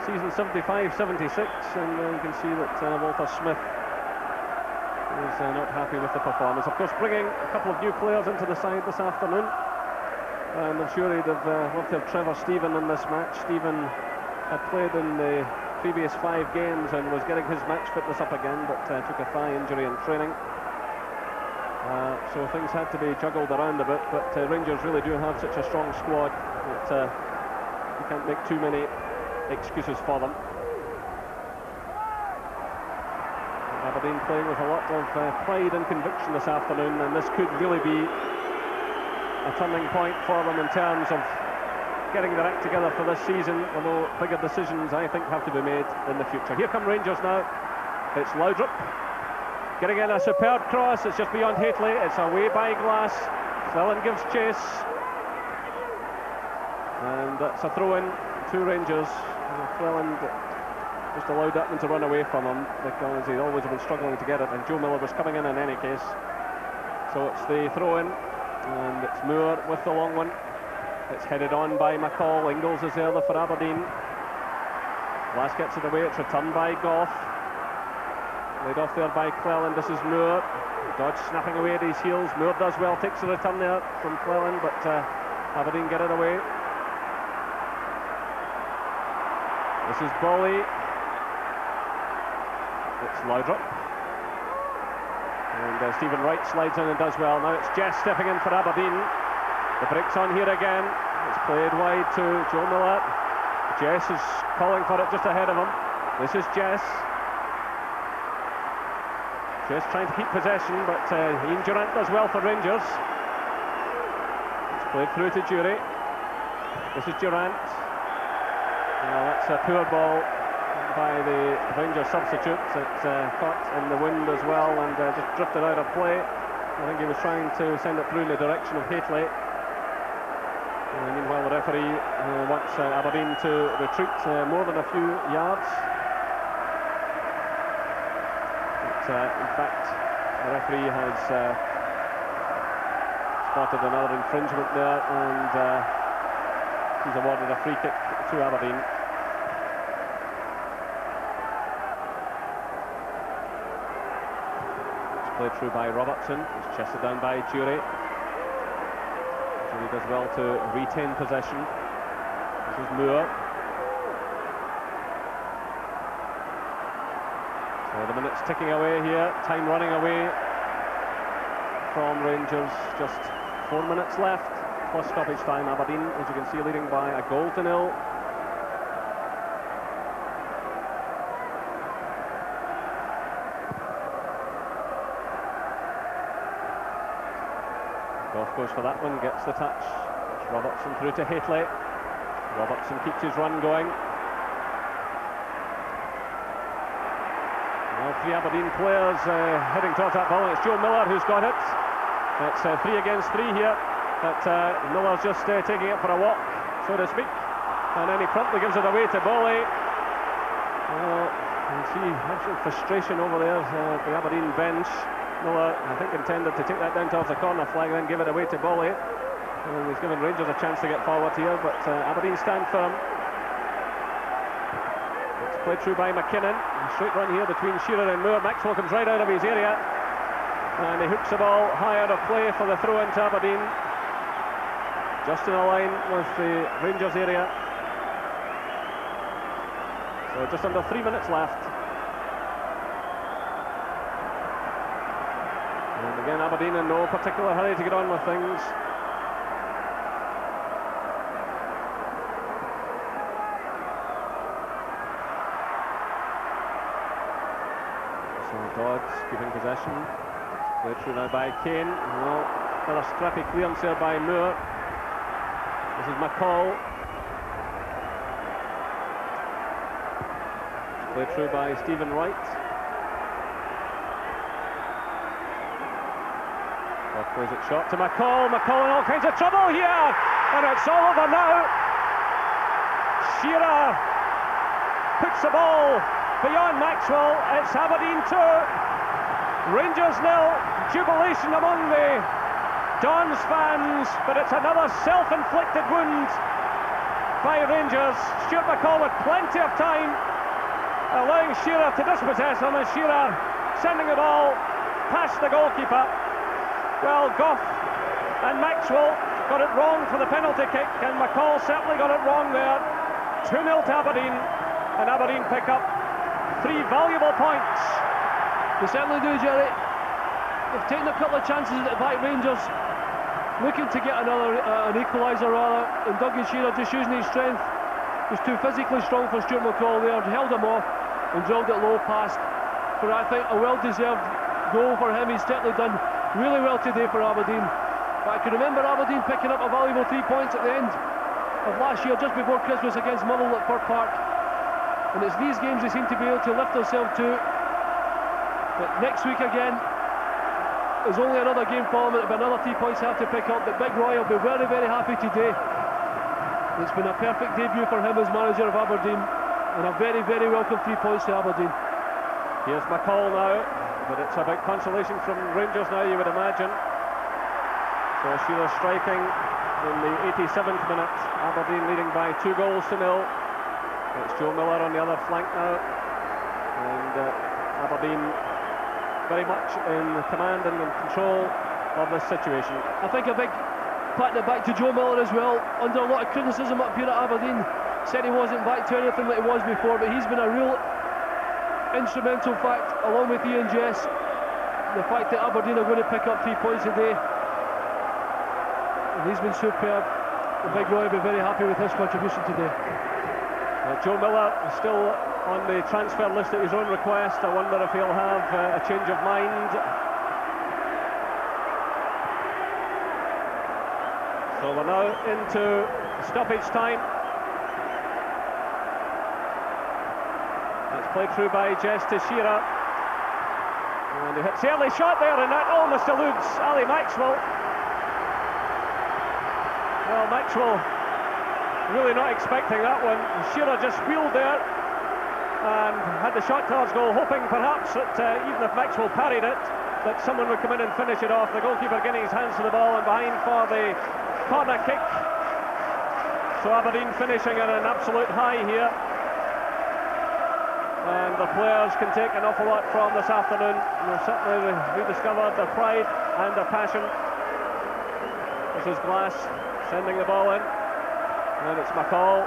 season 75-76, and you can see that Walter Smith is not happy with the performance. Of course, bringing a couple of new players into the side this afternoon, and I'm sure he'd have loved to have Trevor Stephen in this match. Stephen had played in the previous 5 games and was getting his match fitness up again, but took a thigh injury in training. So things had to be juggled around a bit, but Rangers really do have such a strong squad that you can't make too many excuses for them. Aberdeen playing with a lot of pride and conviction this afternoon, and this could really be a turning point for them in terms of getting their act together for this season, although bigger decisions, I think, have to be made in the future. Here come Rangers now. It's Laudrup getting in a superb cross. It's just beyond Hateley. It's away by Glass. Cleland gives chase, and that's a throw-in to Rangers. Cleland just allowed that one to run away from him because he'd always been struggling to get it, and Joe Miller was coming in any case. So it's the throw-in, and it's Moore with the long one. It's headed on by McCall. Ingles is there for Aberdeen. Glass gets it away. It's returned by Goff. Laid off there by Cleland. This is Moore. Dodge snapping away at his heels. Moore does well, takes the return there from Cleland, but Aberdeen get it away. This is Bolly. It's Laudrup. And Stephen Wright slides in and does well. Now it's Jess stepping in for Aberdeen. The break's on here again. It's played wide to Joe Miller. Jess is calling for it just ahead of him. This is Jess. Jess trying to keep possession, but Ian Durant does well for Rangers. It's played through to Jury. This is Durant. That's a poor ball by the Rangers substitute. It's caught in the wind as well and just drifted out of play. I think he was trying to send it through in the direction of Hateley. Meanwhile, the referee wants Aberdeen to retreat more than a few yards. But, in fact, the referee has spotted another infringement there, and he's awarded a free kick to Aberdeen. It's played through by Robertson. It's chested down by Jury. He does well to retain possession. This is Moore. So the minutes ticking away here, time running away from Rangers. Just 4 minutes left, plus stoppage time. Aberdeen, as you can see, leading by a goal to nil. Goff goes for that one, gets the touch. It's Robertson through to Hateley. Robertson keeps his run going. Well, 3 Aberdeen players heading towards that ball. It's Joe Miller who's got it. It's 3 against 3 here. But Miller's just taking it for a walk, so to speak. And then he promptly gives it away to Bolly. You can see absolute frustration over there at the Aberdeen bench. Miller, I think, intended to take that down towards the corner flag and then give it away to Bolly. And he's given Rangers a chance to get forward here, but Aberdeen stand firm. It's played through by McKinnon. A straight run here between Shearer and Moore. Maxwell comes right out of his area, and he hooks the ball high out of play for the throw into Aberdeen. Just in a line with the Rangers area. So just under 3 minutes left. And again, Aberdeen in no particular hurry to get on with things. So Dodds keeping possession. Played through now by Kane. Well, another scrappy clearance there by Moore. This is McCall. Played through by Stephen Wright. Plays it short to McCall. McCall in all kinds of trouble here, and it's all over now. Shearer puts the ball beyond Maxwell. It's Aberdeen 2, Rangers 0. Jubilation among the Dons fans, but it's another self-inflicted wound by Rangers. Stuart McCall with plenty of time, allowing Shearer to dispossess him, and Shearer sending the ball past the goalkeeper. Well, Goff and Maxwell got it wrong for the penalty kick, and McCall certainly got it wrong there. 2-0 to Aberdeen, and Aberdeen pick up 3 valuable points. They certainly do, Jerry. They've taken a couple of chances at the back, Rangers, looking to get an equaliser rather, and Dougie Shearer just using his strength. Was too physically strong for Stuart McCall there, held him off and drilled it low past. But I think a well-deserved goal for him. He's certainly done really well today for Aberdeen. But I can remember Aberdeen picking up a valuable 3 points at the end of last year, just before Christmas, against Motherwell at Fir Park. And it's these games they seem to be able to lift themselves to. But next week again, there's only another game following it, but another 3 points they have to pick up. But Big Roy will be very, very happy today. It's been a perfect debut for him as manager of Aberdeen, and a very, very welcome 3 points to Aberdeen. Here's McCall now, but it's a big consolation from Rangers now, you would imagine. So Shearer striking in the 87th minute. Aberdeen leading by 2 goals to 0. It's Joe Miller on the other flank now, and Aberdeen very much in command and in control of this situation. I think a big pat back to Joe Miller as well, under a lot of criticism up here at Aberdeen. Said he wasn't back to anything like he was before, but he's been a real instrumental fact, along with Ian Jess, the fact that Aberdeen are going to pick up 3 points today. And he's been superb. The Big Roy will be very happy with his contribution today. Joe Miller is still on the transfer list at his own request. I wonder if he'll have a change of mind. So we're now into stoppage time. That's played through by Jess to Shearer. And he hits the early shot there, and that almost eludes Ali Maxwell. Well, Maxwell really not expecting that one. Shearer just wheeled there and had the shot towards goal, hoping perhaps that even if Maxwell parried it, that someone would come in and finish it off. The goalkeeper getting his hands to the ball and behind for the corner kick. So Aberdeen finishing at an absolute high here. And the players can take an awful lot from this afternoon. They've certainly rediscovered their pride and their passion. This is Glass sending the ball in. And it's McCall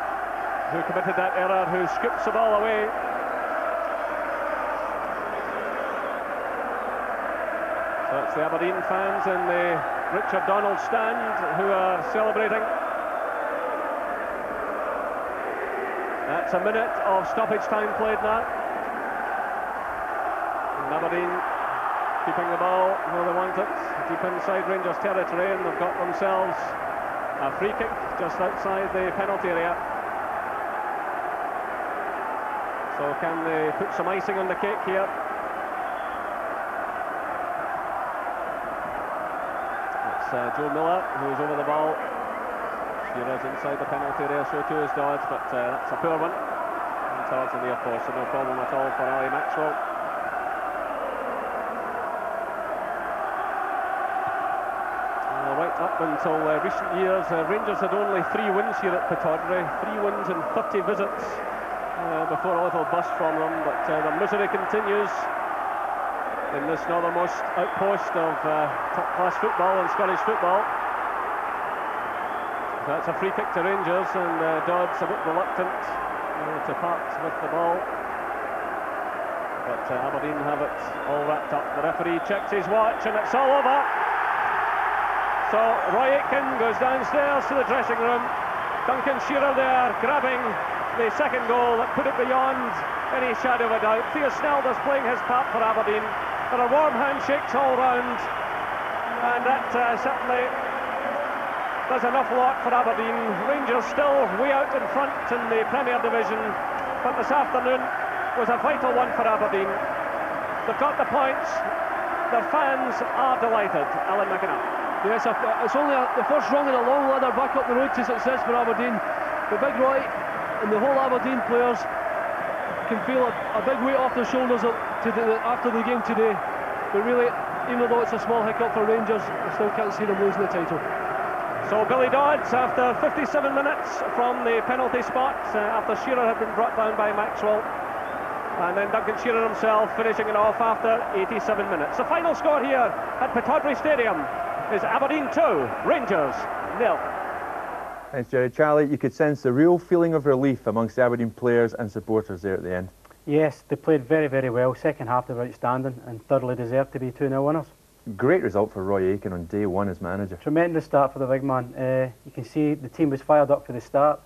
who committed that error, who scoops the ball away. So it's the Aberdeen fans in the Richard Donald stand who are celebrating. That's a minute of stoppage time played now. And Aberdeen keeping the ball where they want it, deep inside Rangers territory, and they've got themselves a free kick just outside the penalty area. So can they put some icing on the cake here? It's Joe Miller who's over the ball. Shearer's inside the penalty area, so too is Dodds, but that's a poor one. And towards the near post, so no problem at all for Ali Maxwell. Right up until recent years, Rangers had only 3 wins here at Pittodrie, 3 wins and 30 visits before a little bust from them, but the misery continues in this northernmost outpost of top-class football and Scottish football. That's a free kick to Rangers, and Dodds a bit reluctant to part with the ball, but Aberdeen have it all wrapped up. The referee checks his watch and it's all over. So Roy Aitken goes downstairs to the dressing room. Duncan Shearer there grabbing the second goal that put it beyond any shadow of a doubt. Theo Snelder's playing his part for Aberdeen. There are warm handshakes all round, and that certainly does an awful lot for Aberdeen. Rangers still way out in front in the Premier Division, but this afternoon was a vital one for Aberdeen. They've got the points. Their fans are delighted. Alan McKenna. Yes, it's only the first rung in a long ladder back up the road to success for Aberdeen. The Big Roy and the whole Aberdeen players can feel a big weight off their shoulders after the game today. But really, even though it's a small hiccup for Rangers, I still can't see them losing the title. So Billy Dodds, after 57 minutes from the penalty spot, after Shearer had been brought down by Maxwell, and then Duncan Shearer himself finishing it off after 87 minutes. The final score here at Pittodrie Stadium is Aberdeen 2, Rangers 0. Thanks, Jerry. Charlie, you could sense the real feeling of relief amongst the Aberdeen players and supporters there at the end. Yes, they played very, very well. Second half they were outstanding and thoroughly deserved to be 2-0 winners. Great result for Roy Aitken on day 1 as manager. Tremendous start for the big man. You can see the team was fired up for the start,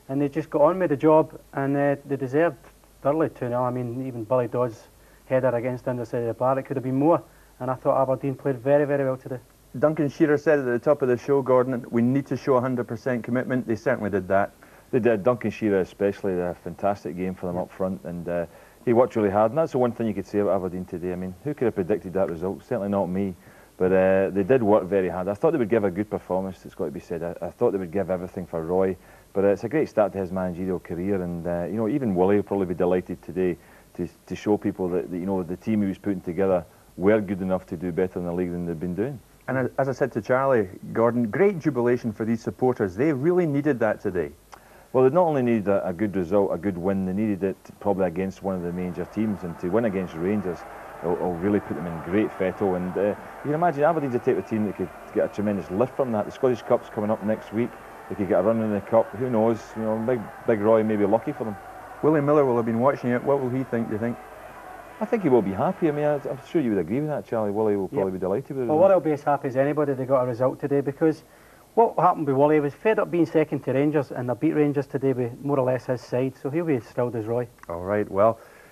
and they just got on with the job, and they deserved thoroughly 2-0. I mean, even Billy Dodds' header against the underside of the bar, it could have been more, and I thought Aberdeen played very, very well today. Duncan Shearer said at the top of the show, Gordon, we need to show 100% commitment. They certainly did that. They did. Duncan Shearer especially, a fantastic game for them up front, and he worked really hard, and that's the one thing you could say about Aberdeen today. I mean, who could have predicted that result? Certainly not me, but they did work very hard. I thought they would give a good performance, it's got to be said. I thought they would give everything for Roy, but it's a great start to his managerial career, and you know, even Willie will probably be delighted today to show people that you know, the team he was putting together were good enough to do better in the league than they've been doing. And as I said to Charlie, Gordon, great jubilation for these supporters. They really needed that today. Well, they not only needed a good result, a good win, they needed it probably against one of the major teams, and to win against Rangers will really put them in great fettle. And you can imagine Aberdeen's the type of team that could get a tremendous lift from that. The Scottish Cup's coming up next week. They could get a run in the Cup. Who knows? You know, Big Roy may be lucky for them. Willie Miller will have been watching it. What will he think, do you think? I think he will be happy. I mean, I'm sure you would agree with that, Charlie. Willie will probably be delighted with it. Well, Willie will be as happy as anybody they got a result today, because what happened with Willie was fed up being second to Rangers, and they beat Rangers today with more or less his side, so he'll be as thrilled as Roy. All right, well,